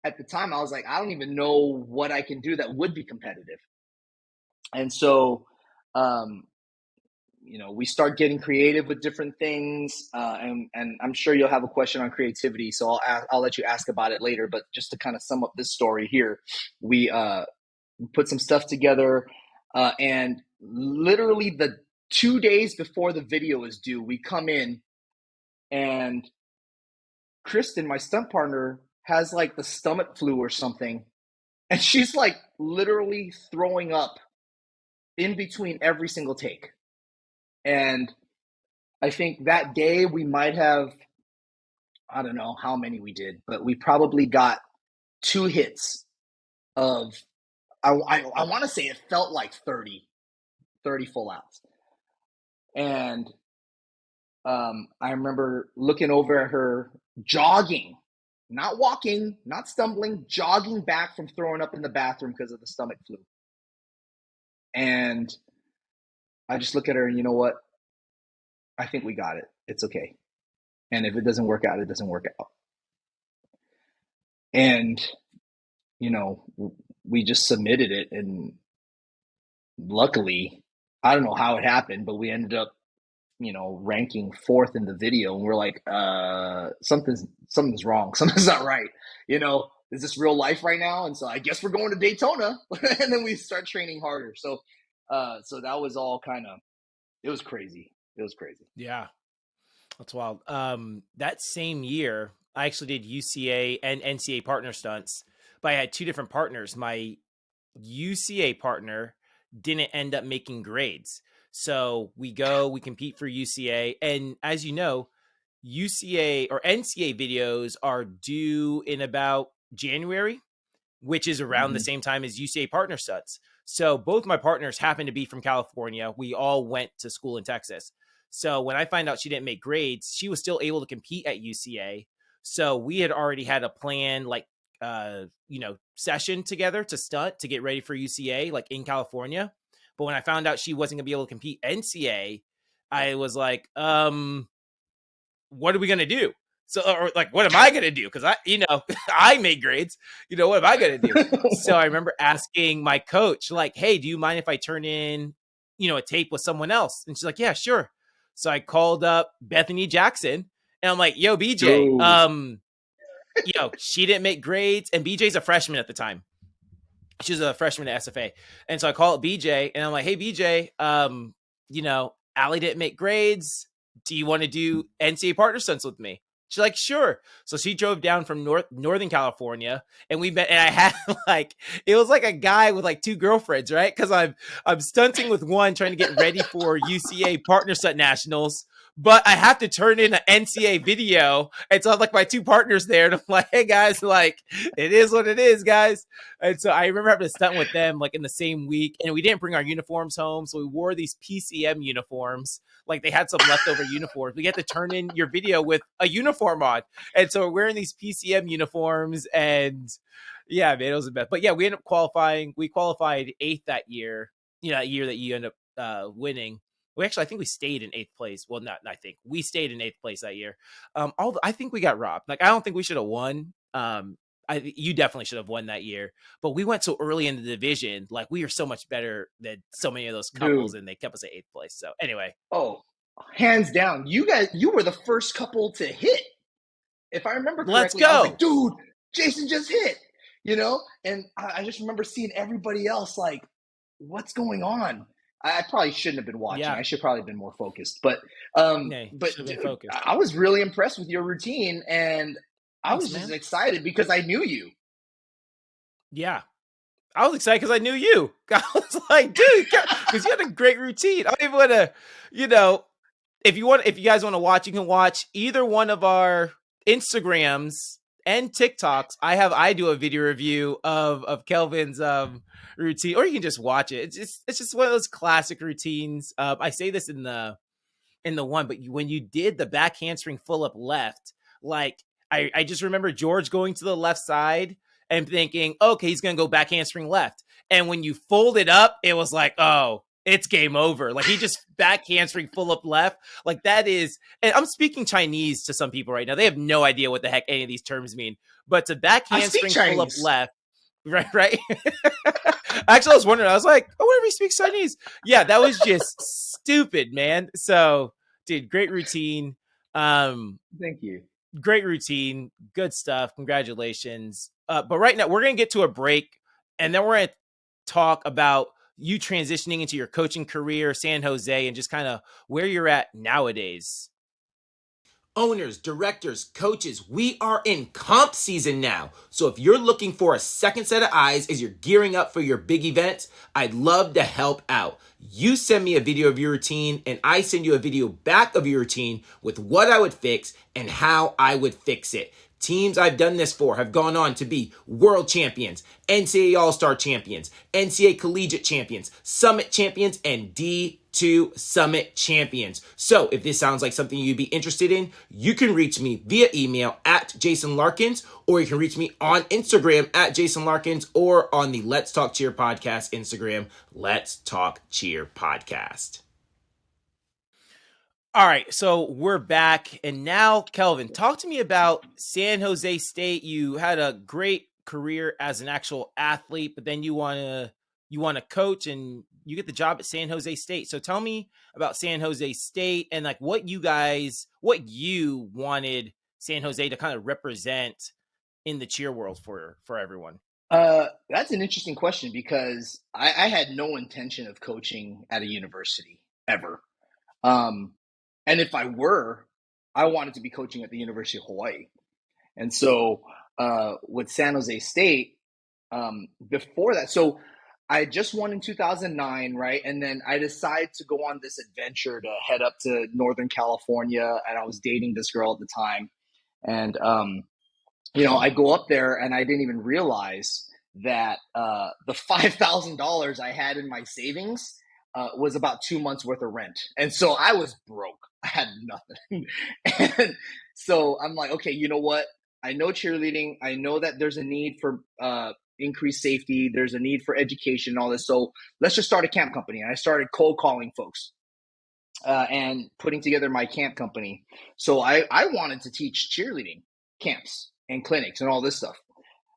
At the time, I was like, I don't even know what I can do that would be competitive. And so, we start getting creative with different things. And I'm sure you'll have a question on creativity, so I'll let you ask about it later. But just to kind of sum up this story here, we put some stuff together, and literally the 2 days before the video is due, we come in and Kristen, my stunt partner, has like the stomach flu or something. And she's like literally throwing up in between every single take. And I think that day we might have, I don't know how many we did, but we probably got 2 hits of, I want to say it felt like 30 full outs. And I remember looking over at her jogging, not walking, not stumbling, jogging back from throwing up in the bathroom because of the stomach flu. And I just look at her and, you know what? I think we got it. It's okay. And if it doesn't work out, it doesn't work out. And, we just submitted it. And luckily, I don't know how it happened, but we ended up, ranking 4th in the video. And we're like, something's wrong. Something's not right. Is this real life right now? And so I guess we're going to Daytona. And then we start training harder. So that was all it was crazy. It was crazy. Yeah. That's wild. That same year, I actually did UCA and NCA partner stunts, but I had 2 different partners. My UCA partner didn't end up making grades. So we compete for UCA. And as you know, UCA or NCA videos are due in about January, which is around the same time as UCA partner stunts. So both my partners happened to be from California. We all went to school in Texas. So when I find out she didn't make grades, she was still able to compete at UCA. So we had already had a plan, like, session together to stunt to get ready for UCA, like in California. But when I found out she wasn't gonna be able to compete NCA, I was like, what are we gonna do? So, or like, what am I gonna do? Because I made grades. What am I gonna do? So I remember asking my coach, like, hey, do you mind if I turn in, a tape with someone else? And she's like, yeah, sure. So I called up Bethany Jackson, and I'm like, yo, BJ, she didn't make grades, and BJ's a freshman at the time. She was a freshman at SFA. And so I call up BJ, and I'm like, hey, BJ, Allie didn't make grades. Do you want to do NCAA partner stunts with me? She's like, sure. So she drove down from Northern California, and we met, and I had it was like a guy with like two girlfriends, right? Because I'm stunting with one, trying to get ready for UCA partner stunt nationals, but I have to turn in an NCAA video. And so I have like my two partners there, and I'm like, hey guys, like, it is what it is, guys. And so I remember having to stunt with them like in the same week, and we didn't bring our uniforms home, so we wore these PCM uniforms. Like, they had some leftover uniforms. We had to turn in your video with a uniform on. And so we're wearing these PCM uniforms, and yeah, man, it was the best. But yeah, we ended up qualifying. We qualified 8th that year, that year that you end up winning. I think we stayed in 8th place. Well, I think we stayed in 8th place that year. I think we got robbed. Like, I don't think we should have won. You definitely should have won that year, but we went so early in the division. Like, we are so much better than so many of those couples, and they kept us at 8th place. So anyway. Oh, hands down. You were the first couple to hit. If I remember correctly, let's go. I was like, dude, Jason just hit, and I just remember seeing everybody else like, what's going on? I probably shouldn't have been watching. Yeah. I should probably have been more focused, but dude, focused. I was really impressed with your routine, and I was just excited because I knew you. Yeah. I was excited because I knew you. I was like, dude, because you had a great routine. I don't even want to, if you guys want to watch, you can watch either one of our Instagrams and TikToks. I do a video review of Kelvin's routine, or you can just watch it. It's just one of those classic routines. I say this in the one, but when you did the back handspring full up left, like, I just remember George going to the left side and thinking, okay, he's going to go back handspring left. And when you fold it up, it was like, oh, it's game over. Like, he just back handspring full up left. Like, that is, and I'm speaking Chinese to some people right now. They have no idea what the heck any of these terms mean. But to back handspring full up left, right? Actually, I was wondering. I was like, I wonder if he speaks Chinese. Yeah, that was just stupid, man. So, dude, great routine. Thank you. Great routine. Good stuff. Congratulations. But right now, we're going to get to a break, and then we're going to talk about you transitioning into your coaching career, San Jose, and just kind of where you're at nowadays. Owners, directors, coaches, we are in comp season now. So if you're looking for a second set of eyes as you're gearing up for your big events, I'd love to help out. You send me a video of your routine, and I send you a video back of your routine with what I would fix and how I would fix it. Teams I've done this for have gone on to be world champions, NCAA All-Star champions, NCAA Collegiate champions, Summit champions, and D2 Summit champions. So if this sounds like something you'd be interested in, you can reach me via email at JasonLarkins, or you can reach me on Instagram at JasonLarkins, or on the Let's Talk Cheer podcast Instagram, Let's Talk Cheer podcast. All right, so we're back, and now, Kelvin, talk to me about San Jose State. You had a great career as an actual athlete, but then you want to coach, and you get the job at San Jose State. So tell me about San Jose State and like what you wanted San Jose to kind of represent in the cheer world for everyone. That's an interesting question, because I had no intention of coaching at a university ever. And if I were, I wanted to be coaching at the University of Hawaii. And so with San Jose State, before that, so I just won in 2009, right? And then I decided to go on this adventure to head up to Northern California, and I was dating this girl at the time. And, I go up there, and I didn't even realize that the $5,000 I had in my savings was about 2 months worth of rent. And so I was broke. I had nothing. And so I'm like, okay, you know what? I know cheerleading. I know that there's a need for increased safety. There's a need for education and all this. So let's just start a camp company. And I started cold calling folks and putting together my camp company. So I wanted to teach cheerleading camps and clinics and all this stuff.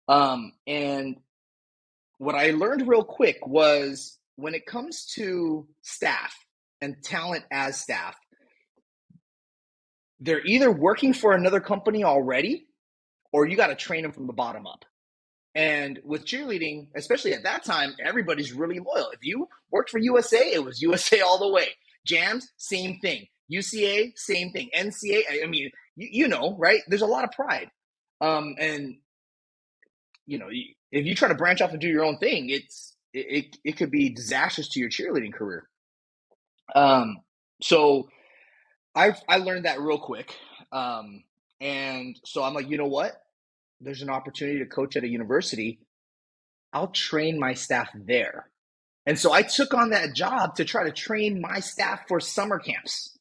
And what I learned real quick was when it comes to staff and talent as staff, they're either working for another company already or you got to train them from the bottom up. And with cheerleading, especially at that time, everybody's really loyal. If you worked for USA, it was USA all the way. Jams, same thing. UCA, same thing. NCA, I mean, you know, right? There's a lot of pride. And, you know, if you try to branch off and do your own thing, it could be disastrous to your cheerleading career. So I learned that real quick. And so I'm like, you know what? There's an opportunity to coach at a university. I'll train my staff there. And so I took on that job to try to train my staff for summer camps.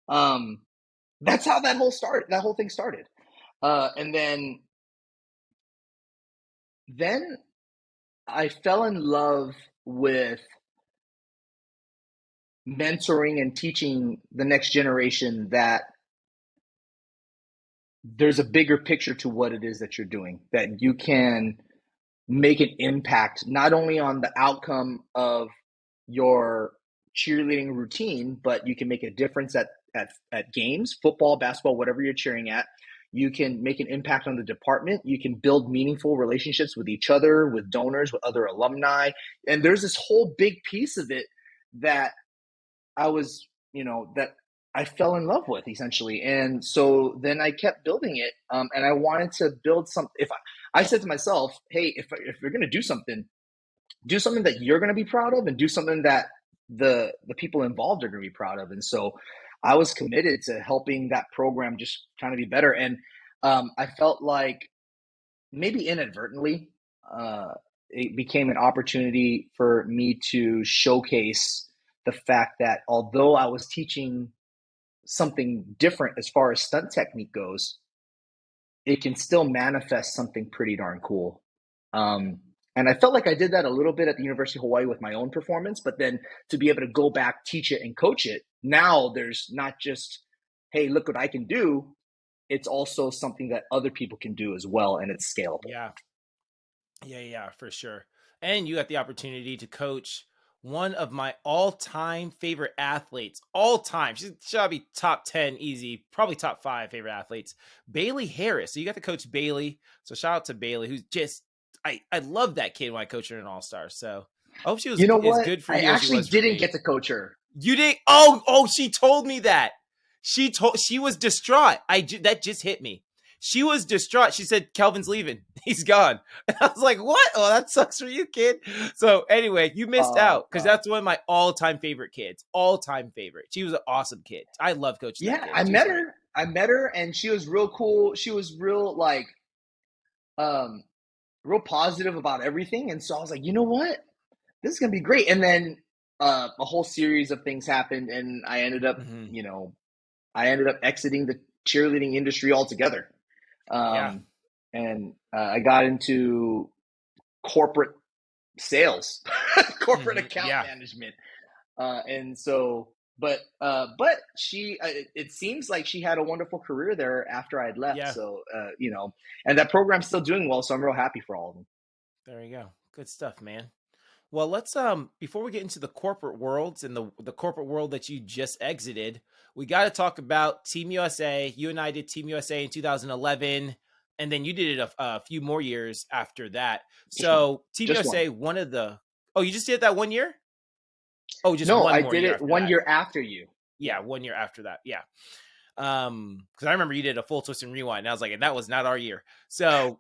That's how that whole thing started. And then I fell in love with mentoring and teaching the next generation that there's a bigger picture to what it is that you're doing, that you can make an impact not only on the outcome of your cheerleading routine, but you can make a difference at games, football, basketball, whatever you're cheering at. You can make an impact on the department. You can build meaningful relationships with each other, with donors, with other alumni. And there's this whole big piece of it that that I fell in love with, essentially. And so then I kept building it. And I wanted to build something. I said to myself, hey, if you're going to do something that you're going to be proud of, and do something that the people involved are going to be proud of. And so I was committed to helping that program just kind of be better. And I felt like maybe inadvertently, it became an opportunity for me to showcase the fact that although I was teaching something different as far as stunt technique goes, it can still manifest something pretty darn cool. And I felt like I did that a little bit at the University of Hawaii with my own performance, but then to be able to go back, teach it, and coach it, now there's not just, hey, look what I can do. It's also something that other people can do as well, and it's scalable. Yeah, for sure. And you got the opportunity to coach one of my all-time favorite athletes, all-time. She'll be top 10 easy, probably top 5 favorite athletes, Bailey Harris. So you got to coach Bailey. So shout out to Bailey, who's just, I love that kid when I coached her in All-Star. So I hope she was as good for you as she was for me. I actually didn't get to coach her. You didn't? Oh, she told me that. She was distraught. That just hit me. She was distraught. She said, Kelvin's leaving. He's gone. And I was like, what? Oh, that sucks for you, kid. So anyway, you missed out because that's one of my all-time favorite kids. All-time favorite. She was an awesome kid. I love coaching that kid. I met her. I met her and she was real cool. She was real real positive about everything. And so I was like, you know what? This is going to be great. And then a whole series of things happened and I ended up, exiting the cheerleading industry altogether. And I got into corporate sales, corporate account management. And so, but she, it seems like she had a wonderful career there after I had left. Yeah. So, and that program's still doing well. So I'm real happy for all of them. There you go. Good stuff, man. Well, let's, before we get into the corporate worlds and the corporate world that you just exited, we got to talk about Team USA. You and I did Team USA in 2011, and then you did it a few more years after that. So Team USA, you just did that 1 year? Oh, just no, one I more did year it 1 year after you. Yeah, 1 year after that. Yeah. Because I remember you did a full twist and rewind. And I was like, and that was not our year. So,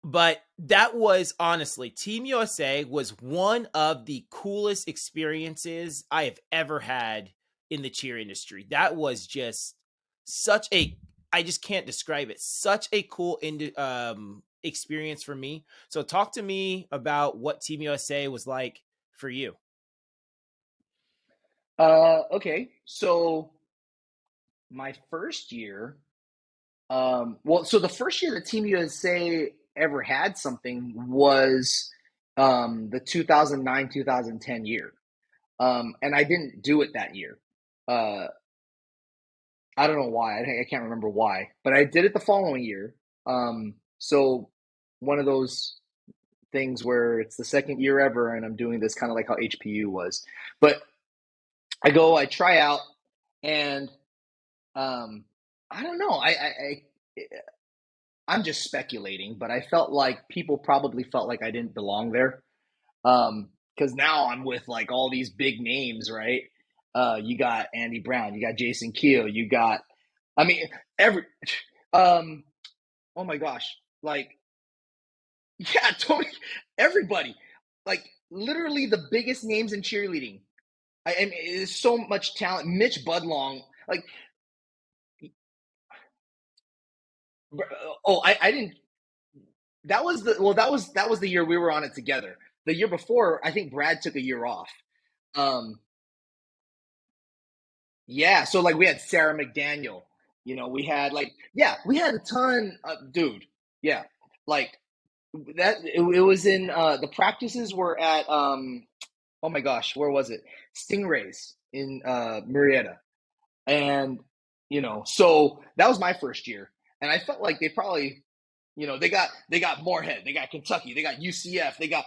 but that was honestly, Team USA was one of the coolest experiences I have ever had in the cheer industry. That was just such a, I just can't describe it. Such a cool experience for me. So talk to me about what Team USA was like for you. Okay. So my first year, so the first year that Team USA ever had something was the 2009 2010 year. And I didn't do it that year. Uh, I don't know why. I can't remember why, but I did it the following year. So one of those things where it's the second year ever, and I'm doing this kind of like how HPU was. But I try out, and I don't know. I'm just speculating, but I felt like people probably felt like I didn't belong there. Because now I'm with like all these big names, right? You got Andy Brown, you got Jason Keel, you got, I mean, every, um, oh my gosh, like, yeah, totally, everybody, like literally the biggest names in cheerleading. I mean, there's so much talent. Mitch Budlong, like, I didn't. That was the year we were on it together. The year before, I think Brad took a year off. Um, Yeah, so like we had Sarah McDaniel, we had we had a ton of dude. Yeah. Like it was in the practices were at oh my gosh, where was it? Stingrays in Marietta. And so that was my first year. And I felt like they probably, they got Moorhead, they got Kentucky, they got UCF, they got,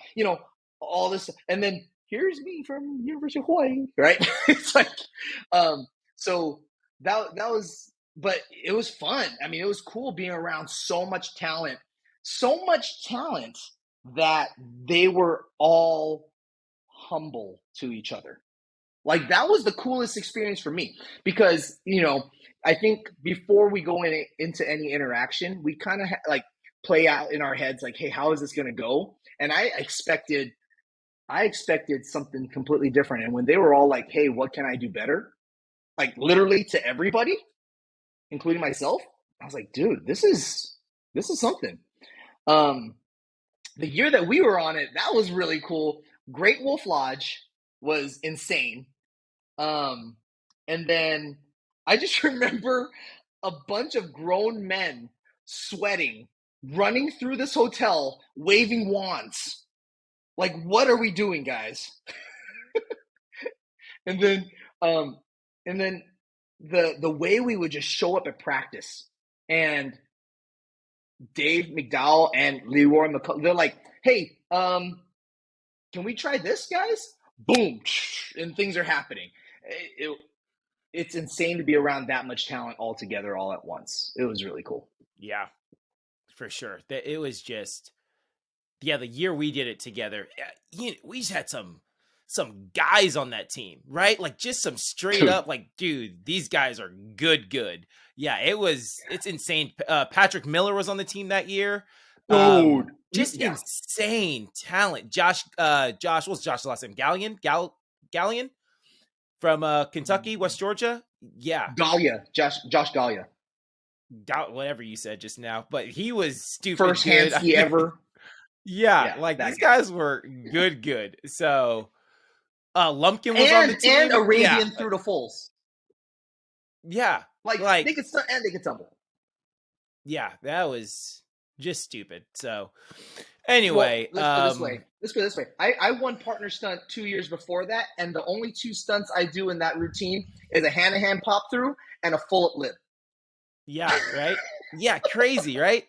all this, and then here's me from University of Hawaii, right? It's like, um, so that was, but it was fun. I mean, it was cool being around so much talent that they were all humble to each other. Like that was the coolest experience for me because I think before we go into any interaction, we kind of like play out in our heads like, hey, how is this going to go? And I expected something completely different. And when they were all like, hey, what can I do better? Like literally to everybody, including myself, I was like, dude, this is something. Um, the year that we were on it, that was really cool. Great Wolf Lodge was insane. Um, and then I just remember a bunch of grown men sweating, running through this hotel, waving wands. Like, what are we doing, guys? And then, um, and then the way we would just show up at practice, and Dave McDowell and Leroy McCullough, they're like, "Hey, can we try this, guys?" Boom, and things are happening. It's insane to be around that much talent all together all at once. It was really cool. Yeah, for sure. It was just, yeah, the year we did it together, we just had some guys on that team, right? Like just some straight Dude. up, like, dude, these guys are good. Yeah, it's insane. Patrick Miller was on the team that year. Dude. Just Yeah. insane talent. Josh, what's Josh's last name? Gallion from Kentucky, West Georgia. Yeah, Galia, Josh Galia. whatever you said just now, but he was stupid First good. Hansky ever. Yeah, Yeah, like that these guy. guys were good. So Lumpkin was on the And team. Yeah. Arabian through the fulls. Yeah. Like Like, they could stunt and they could tumble. yeah, that was just stupid. So Well, anyway, let's put it this way. Let's put it this way. I won partner stunt 2 years before that, and the only two stunts I do in that routine is a hand-to-hand pop through and a full up lip. yeah, right? Yeah, crazy, right?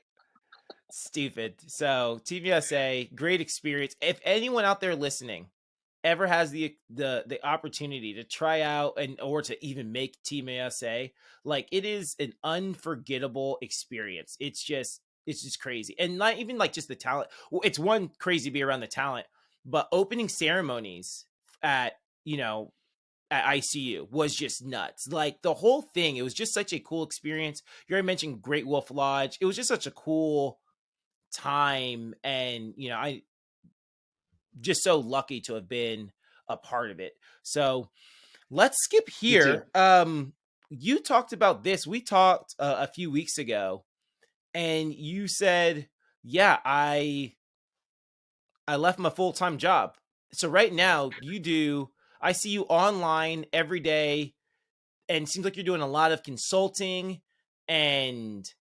Stupid. So Team USA, great experience. If anyone out there listening ever has the opportunity to try out or to even make Team USA, like it is an unforgettable experience. It's just crazy. And not even like just the talent. Well, it's one crazy to be around the talent, but opening ceremonies at, at ICU was just nuts. Like the whole thing, it was just such a cool experience. You already mentioned Great Wolf Lodge. It was just such a cool time. And, I just so lucky to have been a part of it. So let's skip Me too. here. you talked about this. We talked a few weeks ago, and you said, "Yeah, I left my full-time job." So right now, I see you online every day, and it seems like you're doing a lot of consulting and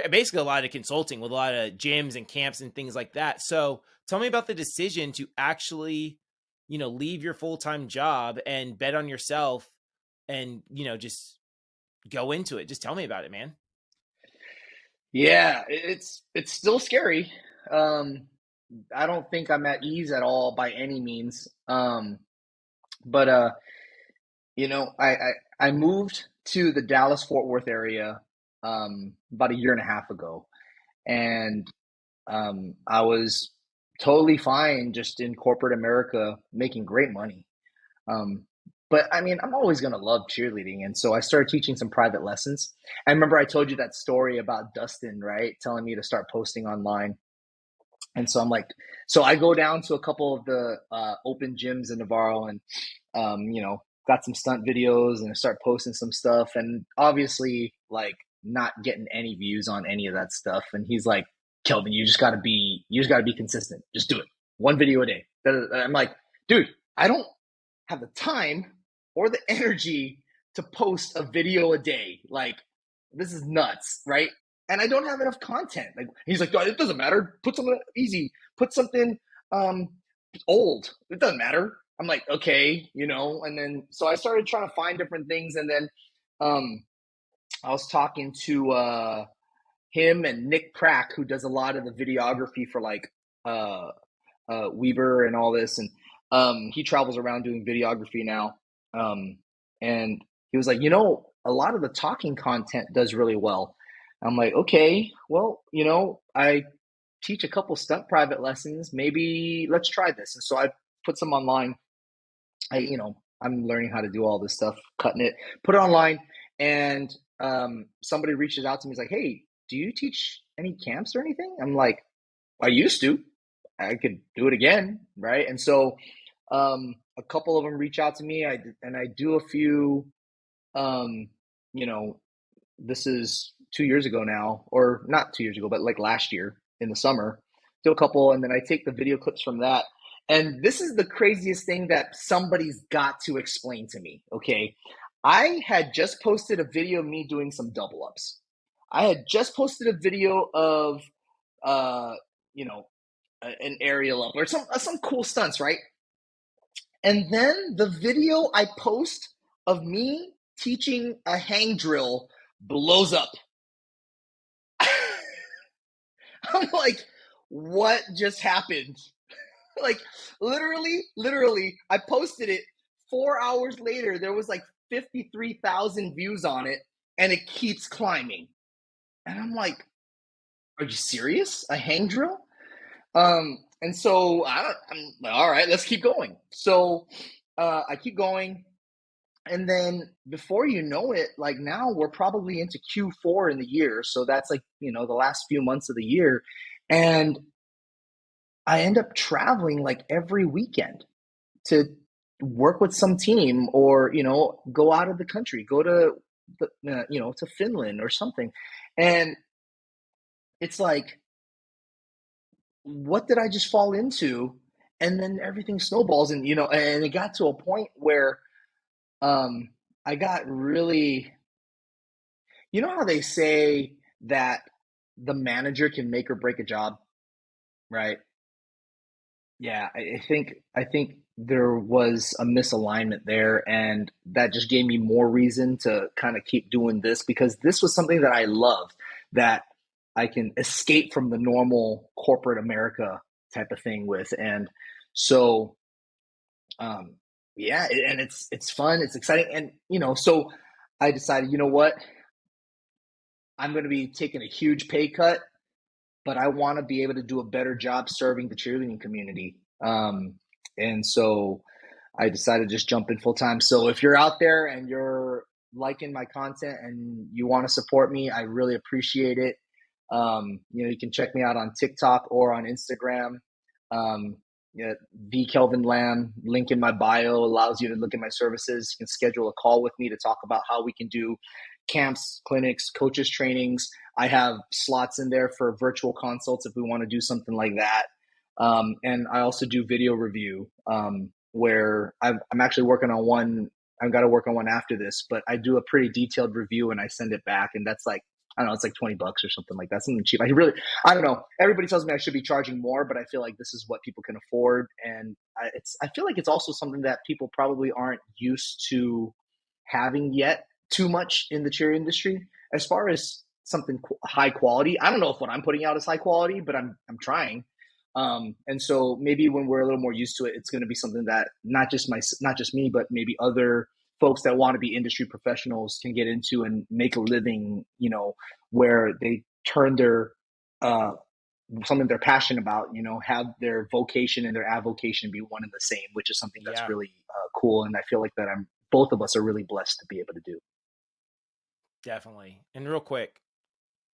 basically a lot of consulting with a lot of gyms and camps and things like that. So tell me about the decision to actually, leave your full-time job and bet on yourself and, just go into it. Just tell me about it, man. Yeah, it's still scary. Um, I don't think I'm at ease at all by any means. But I moved to the Dallas Fort Worth area about a year and a half ago, and I was totally fine just in corporate America, making great money. Um, but I mean, I'm always going to love cheerleading. And so I started teaching some private lessons. I remember I told you that story about Dustin, right? Telling me to start posting online. And so I'm like, so I go down to a couple of the open gyms in Navarro and, got some stunt videos and I start posting some stuff. And obviously, like, not getting any views on any of that stuff. And he's like, Kelvin, you just gotta be consistent. Just do it. One video a day. I'm like, dude, I don't have the time or the energy to post a video a day. Like, this is nuts, right? And I don't have enough content. Like, he's like, it doesn't matter. Put something easy. Put something um old. It doesn't matter. I'm like, okay, and then so I started trying to find different things, and then um I was talking to him and Nick Crack, who does a lot of the videography for like uh Weber and all this, and he travels around doing videography now. Um, and he was like, a lot of the talking content does really well. I'm like, okay, well, I teach a couple stunt private lessons. Maybe let's try this. And so I put some online. I'm learning how to do all this stuff, cutting it, put it online, and somebody reaches out to me. He's like, hey, do you teach any camps or anything? I'm like, I used to. I could do it again, right? And so a couple of them reach out to me. I do a few. Um, you know, this is 2 years ago now, or not 2 years ago, but like last year in the summer. Do a couple, and then I take the video clips from that. And this is the craziest thing that somebody's got to explain to me. Okay, I had just posted a video of me doing some double ups. I had just posted a video of uh, you know, an aerial up or some cool stunts, right? And then the video I post of me teaching a hang drill blows up. I'm like, what just happened? Like, literally, I posted it 4 hours later. There was like 53,000 views on it, and it keeps climbing. And I'm like, are you serious? A hang drill? And so I'm like, all right, let's keep going. So I keep going. And then before you know it, like now we're probably into Q4 in the year. So that's like, the last few months of the year. And I end up traveling like every weekend to work with some team or, go out of the country, go to, to Finland or something. And it's like, what did I just fall into? And then everything snowballs and, and it got to a point where um, I got really, how they say that the manager can make or break a job, right? Yeah, I think there was a misalignment there, and that just gave me more reason to kind of keep doing this because this was something that I loved, that I can escape from the normal corporate America type of thing with, and so um, yeah, and it's fun, it's exciting, and so I decided, what, I'm going to be taking a huge pay cut, but I want to be able to do a better job serving the cheerleading community. And so I decided to just jump in full time. So if you're out there and you're liking my content and you want to support me, I really appreciate it. You can check me out on TikTok or on Instagram. Yeah, the Kelvin Lam link in my bio allows you to look at my services. You can schedule a call with me to talk about how we can do camps, clinics, coaches trainings. I have slots in there for virtual consults if we want to do something like that. And I also do video review where I'm actually working on one. I've got to work on one after this, but I do a pretty detailed review and I send it back. And that's like, I don't know, it's like $20 or something like that. Something cheap. I don't know. Everybody tells me I should be charging more, but I feel like this is what people can afford. And I feel like it's also something that people probably aren't used to having yet too much in the cheer industry. As far as something high quality, I don't know if what I'm putting out is high quality, but I'm trying. And so maybe when we're a little more used to it, it's going to be something that not just me, but maybe other folks that want to be industry professionals can get into and make a living, where they turn their, something they're passionate about, have their vocation and their avocation be one and the same, which is something that's Yeah, really cool. And I feel like that both of us are really blessed to be able to do. definitely. And real quick,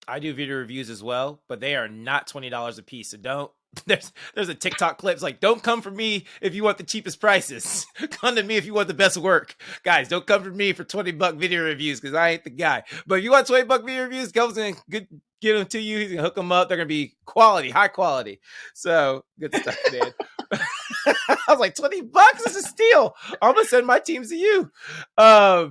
I do video reviews as well, but they are not $20 a piece. So don't. There's a TikTok clip. It's like, don't come for me if you want the cheapest prices. Come to me if you want the best work. Guys, don't come for me for $20 video reviews because I ain't the guy. But if you want $20 video reviews, Kelvin's gonna give them to you. He's gonna hook them up. They're gonna be quality, high quality. So good stuff, man. I was like, $20 is a steal. I'm gonna send my teams to you. I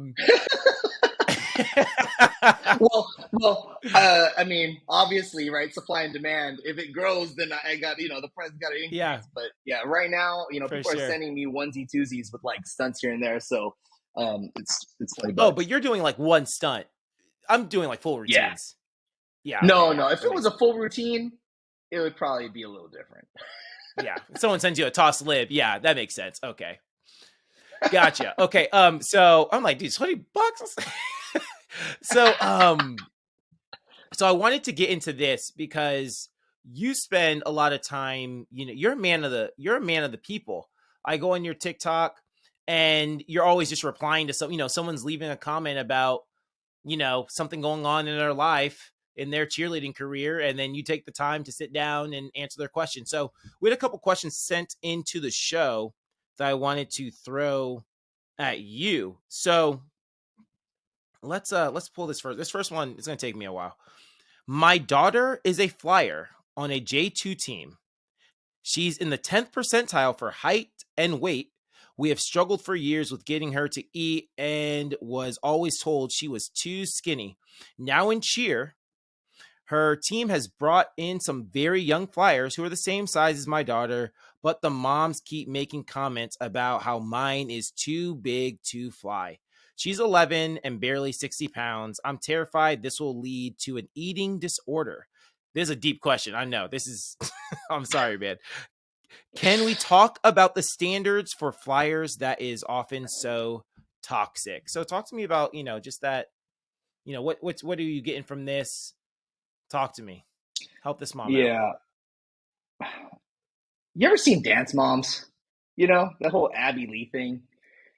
mean, obviously, right? Supply and demand. If it grows, then I got, the price got to increase. Yeah, But yeah, right now, for people are sure. sending me onesie twosies with like stunts here and there. So, it's $20. Oh, but you're doing like one stunt. I'm doing like full Yeah. routines. Yeah. Okay. No, Yeah. no. If That it was makes a full routine, it would probably be a little different. yeah. If someone sends you a toss lib. Yeah, that makes sense. Okay. Gotcha. Okay. So I'm like, dude, $20. So, so I wanted to get into this because you spend a lot of time, you're a man of the people. I go on your TikTok and you're always just replying to someone's leaving a comment about, something going on in their life, in their cheerleading career, and then you take the time to sit down and answer their questions. So we had a couple questions sent into the show that I wanted to throw at you. So let's pull this first. This first one is going to take me a while. My daughter is a flyer on a J2 team. She's in the 10th percentile for height and weight. We have struggled for years with getting her to eat and was always told she was too skinny. Now in cheer, her team has brought in some very young flyers who are the same size as my daughter, but the moms keep making comments about how mine is too big to fly. She's 11 and barely 60 pounds. I'm terrified this will lead to an eating disorder. This is a deep question. I know. This is, I'm sorry, man. Can we talk about the standards for flyers that is often so toxic? So talk to me about, just that, what are you getting from this? Talk to me. Help this mom out. Yeah. You ever seen Dance Moms? That whole Abby Lee thing.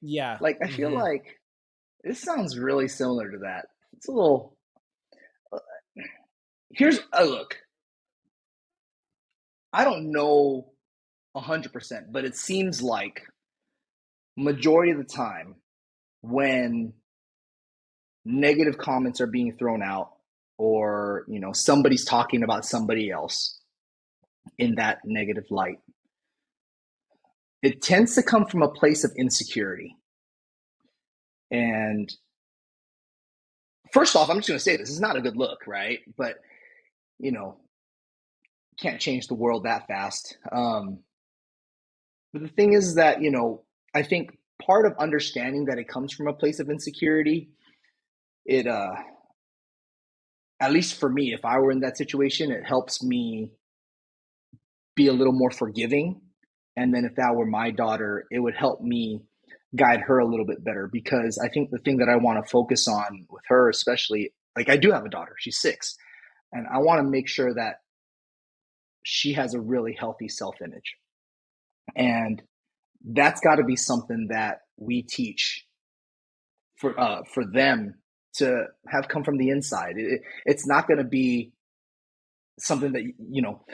Yeah. Like, I feel like this sounds really similar to that. It's a little. Here's a look. I don't know 100%, but it seems like majority of the time when negative comments are being thrown out, or somebody's talking about somebody else in that negative light, it tends to come from a place of insecurity. And first off, I'm just going to say this is not a good look, right? But can't change the world that fast. But the thing is that I think part of understanding that it comes from a place of insecurity, it at least for me, if I were in that situation, it helps me be a little more forgiving. And then if that were my daughter, it would help me guide her a little bit better, because I think the thing that I want to focus on with her, especially, like, I do have a daughter, she's 6, and I want to make sure that she has a really healthy self-image. And that's got to be something that we teach for them to have come from the inside. It's not going to be something that,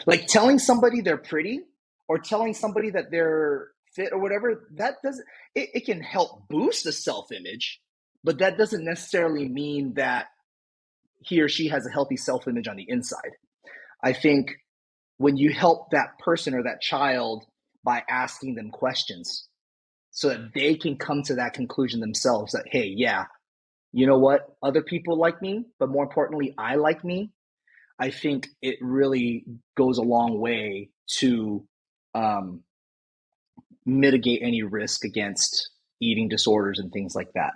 like telling somebody they're pretty. or telling somebody that they're fit or whatever, that doesn't, it can help boost the self-image, but that doesn't necessarily mean that he or she has a healthy self-image on the inside. I think when you help that person or that child by asking them questions so that they can come to that conclusion themselves that, hey, yeah, you know what? Other people like me, but more importantly, I like me. I think it really goes a long way to um, mitigate any risk against eating disorders and things like that.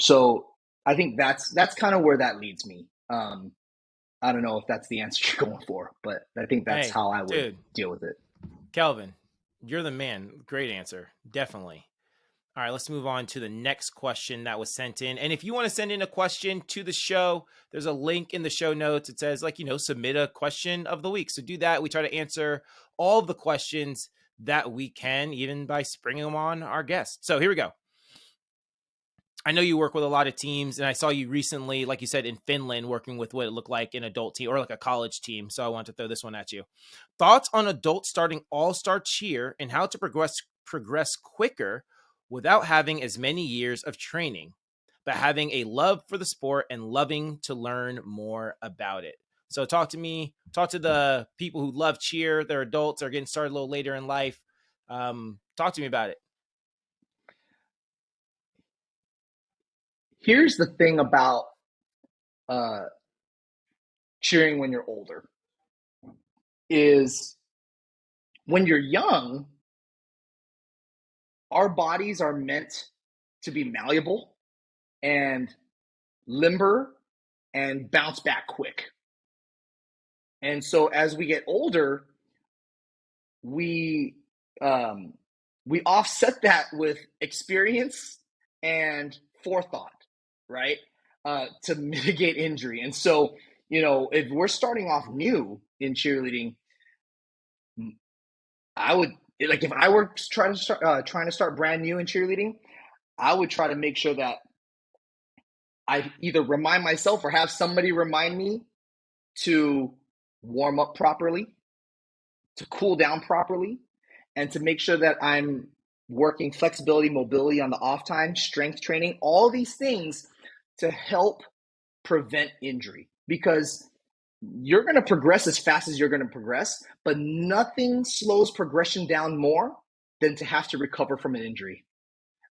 So I think that's kind of where that leads me. I don't know if that's the answer you're going for, but I think that's Hey, how I would dude, deal with it. Kelvin, you're the man. Great answer. Definitely. All right, let's move on to the next question that was sent in. And if you want to send in a question to the show, there's a link in the show notes. It says, like, submit a question of the week. So do that. We try to answer all of the questions that we can, even by springing them on our guests. So here we go. I know you work with a lot of teams, and I saw you recently, like you said, in Finland, working with what it looked like an adult team or like a college team. So I want to throw this one at you. Thoughts on adults starting all-star cheer and how to progress quicker without having as many years of training, but having a love for the sport and loving to learn more about it. So talk to the people who love cheer. They're adults, they're getting started a little later in life. Talk to me about it. Here's the thing about cheering when you're older is when you're young, our bodies are meant to be malleable and limber and bounce back quick. And so as we get older, we offset that with experience and forethought, right? To mitigate injury. And so, if we're starting off new in cheerleading, I would like if I were trying to start brand new in cheerleading, I would try to make sure that I either remind myself or have somebody remind me to warm up properly, to cool down properly, and to make sure that I'm working flexibility, mobility on the off time, strength training, all these things to help prevent injury, because you're going to progress as fast as you're going to progress, but nothing slows progression down more than to have to recover from an injury.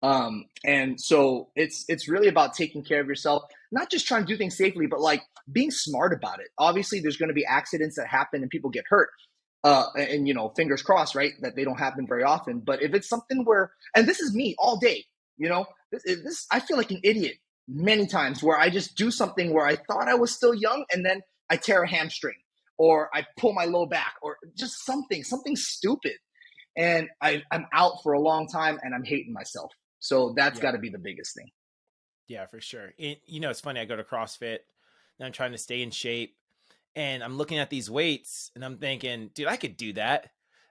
And so it's really about taking care of yourself, not just trying to do things safely, but like being smart about it. Obviously, there's going to be accidents that happen and people get hurt. And fingers crossed, right, that they don't happen very often. But if it's something where, and this is me all day, this I feel like an idiot many times where I just do something where I thought I was still young, and then I tear a hamstring or I pull my low back or just something stupid, and I'm out for a long time and I'm hating myself. So that's got to be the biggest thing. Yeah, for sure. It's funny. I go to CrossFit and I'm trying to stay in shape, and I'm looking at these weights and I'm thinking, dude, I could do that.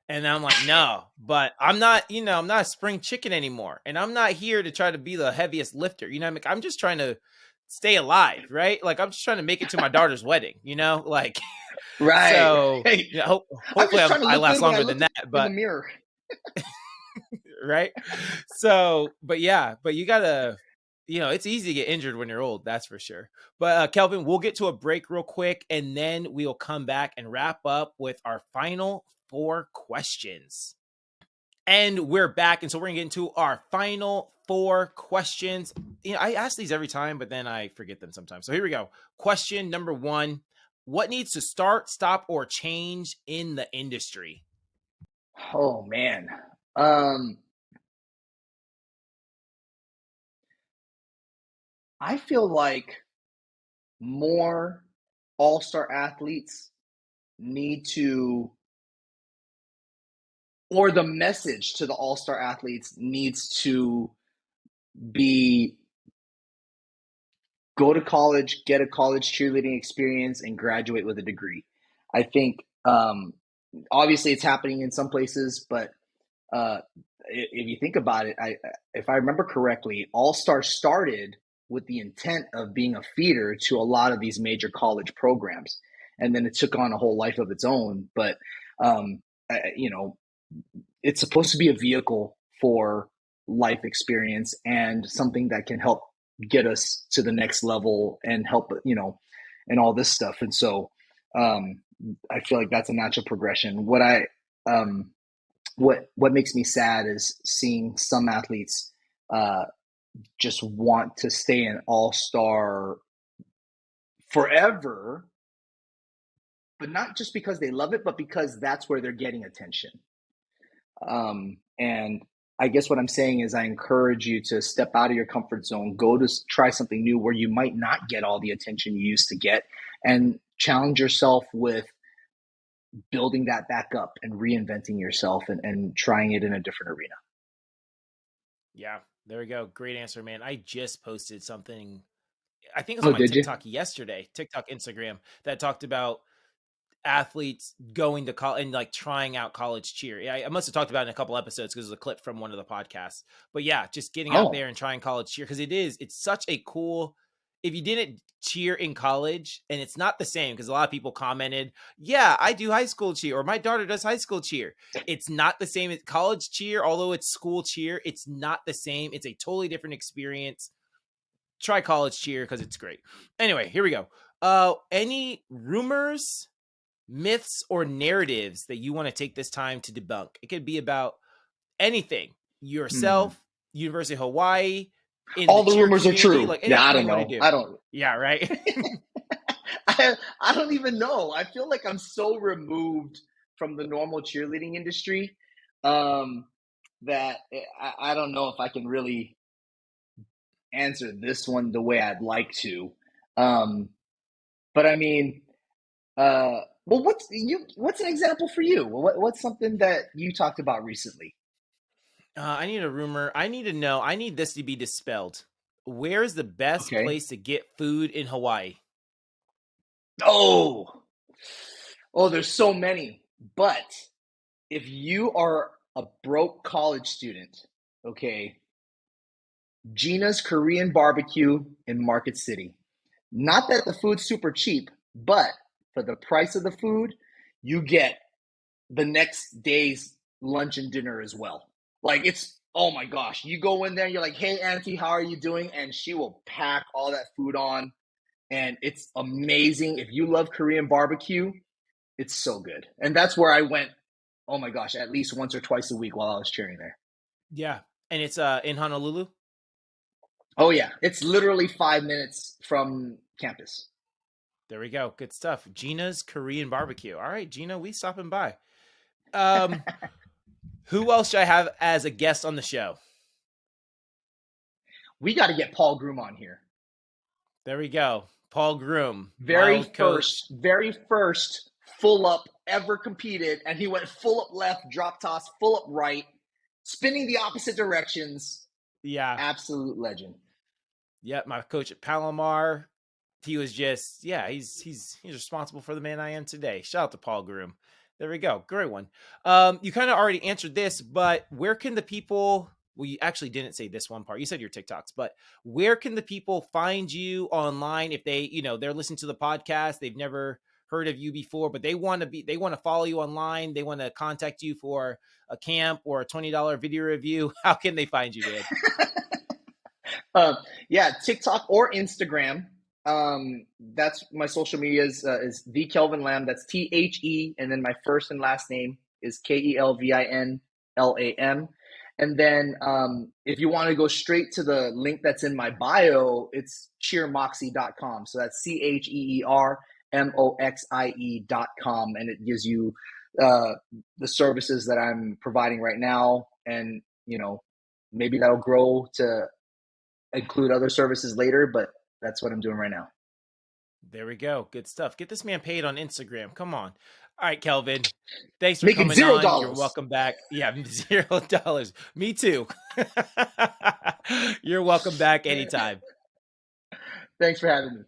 And I'm like, no, but I'm not, I'm not a spring chicken anymore. And I'm not here to try to be the heaviest lifter. I'm just trying to stay alive, right? Like, I'm just trying to make it to my daughter's wedding, like, right. So hey, hopefully I last longer than that, but in the mirror. right. So, but you gotta, it's easy to get injured when you're old. That's for sure. But Kelvin, we'll get to a break real quick, and then we'll come back and wrap up with our final 4 questions. And we're back. And so we're gonna get into our final 4 questions. I ask these every time, but then I forget them sometimes. So here we go. Question number 1. What needs to start, stop, or change in the industry? Oh man. I feel like more all-star athletes need to, or the message to the all-star athletes needs to be, go to college, get a college cheerleading experience, and graduate with a degree. I think obviously it's happening in some places, but if you think about it, if I remember correctly, All-Star started with the intent of being a feeder to a lot of these major college programs, and then it took on a whole life of its own. But you know, it's supposed to be a vehicle for life experience and something that can help get us to the next level and help, and all this stuff. And so I feel like that's a natural progression. Um, what makes me sad is seeing some athletes just want to stay an all-star forever, but not just because they love it, but because that's where they're getting attention. And I guess what I'm saying is I encourage you to step out of your comfort zone, go to try something new where you might not get all the attention you used to get, and challenge yourself with building that back up and reinventing yourself and trying it in a different arena. Yeah, there we go. Great answer, man. I just posted something. I think it was on my did you? TikTok yesterday, TikTok, Instagram, that talked about athletes going to college and like trying out college cheer. Yeah, I must have talked about it in a couple episodes because it was a clip from one of the podcasts. But yeah, just getting out there and trying college cheer, because it's such a cool. If you didn't cheer in college, and it's not the same, because a lot of people commented, yeah, I do high school cheer, or my daughter does high school cheer. It's not the same as college cheer, although it's school cheer. It's not the same. It's a totally different experience. Try college cheer because it's great. Anyway, here we go. Any rumors, myths, or narratives that you want to take this time to debunk? It could be about anything. Yourself, University of Hawaii. All the rumors are true. Like, yeah, I don't know. I don't. Yeah, right. I don't even know. I feel like I'm so removed from the normal cheerleading industry that I don't know if I can really answer this one the way I'd like to. But I mean, well, what's an example for you? What's something that you talked about recently? I need a rumor. I need to know. I need this to be dispelled. Where's the best place to get food in Hawaii? Oh, there's so many. But if you are a broke college student, okay, Gina's Korean Barbecue in Market City. Not that the food's super cheap, but for the price of the food, you get the next day's lunch and dinner as well. Like, it's, oh my gosh, you go in there, you're like, hey, Auntie, how are you doing? And she will pack all that food on, and it's amazing. If you love Korean barbecue, it's so good. And that's where I went, oh my gosh, at least once or twice a week while I was cheering there. Yeah. And it's in Honolulu? Oh yeah, it's literally 5 minutes from campus. There we go. Good stuff. Gina's Korean Barbecue. All right, Gina, we stopping by. Who else should I have as a guest on the show? We got to get Paul Groom on here. There we go. Paul Groom. Very first full up ever competed, and he went full up left, drop toss, full up right, spinning the opposite directions. Yeah. Absolute legend. Yep, my coach at Palomar. He was just, he's responsible for the man I am today. Shout out to Paul Groom. There we go. Great one. You kind of already answered this, but where can the people, well, you actually didn't say this one part. You said your TikToks, but where can the people find you online if they, they're listening to the podcast, they've never heard of you before, but they want to follow you online. They want to contact you for a camp or a $20 video review. How can they find you, man? TikTok or Instagram. That's my social media is the Kelvin Lam. That's THE, and then my first and last name is KELVINLAM. And then if you want to go straight to the link that's in my bio, it's cheermoxie.com. So that's CHEERMOXIE.com, and it gives you the services that I'm providing right now, and maybe that'll grow to include other services later, but that's what I'm doing right now. There we go. Good stuff. Get this man paid on Instagram. Come on. All right, Kelvin. Thanks for Making coming on. $0. You're welcome back. Yeah, $0. Me too. You're welcome back anytime. Thanks for having me.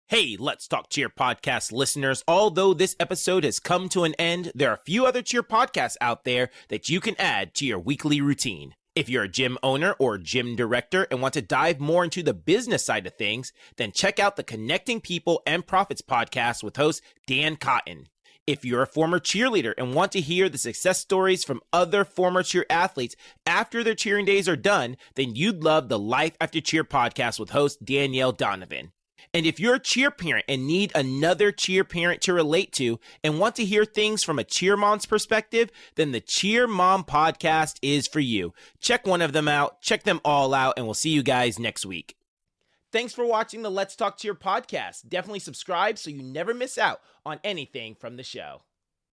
Hey, Let's Talk Cheer podcast listeners. Although this episode has come to an end, there are a few other cheer podcasts out there that you can add to your weekly routine. If you're a gym owner or gym director and want to dive more into the business side of things, then check out the Connecting People and Profits podcast with host Dan Cotton. If you're a former cheerleader and want to hear the success stories from other former cheer athletes after their cheering days are done, then you'd love the Life After Cheer podcast with host Danielle Donovan. And if you're a cheer parent and need another cheer parent to relate to and want to hear things from a cheer mom's perspective, then the Cheer Mom podcast is for you. Check one of them out, check them all out, and we'll see you guys next week. Thanks for watching the Let's Talk Cheer podcast. Definitely subscribe so you never miss out on anything from the show.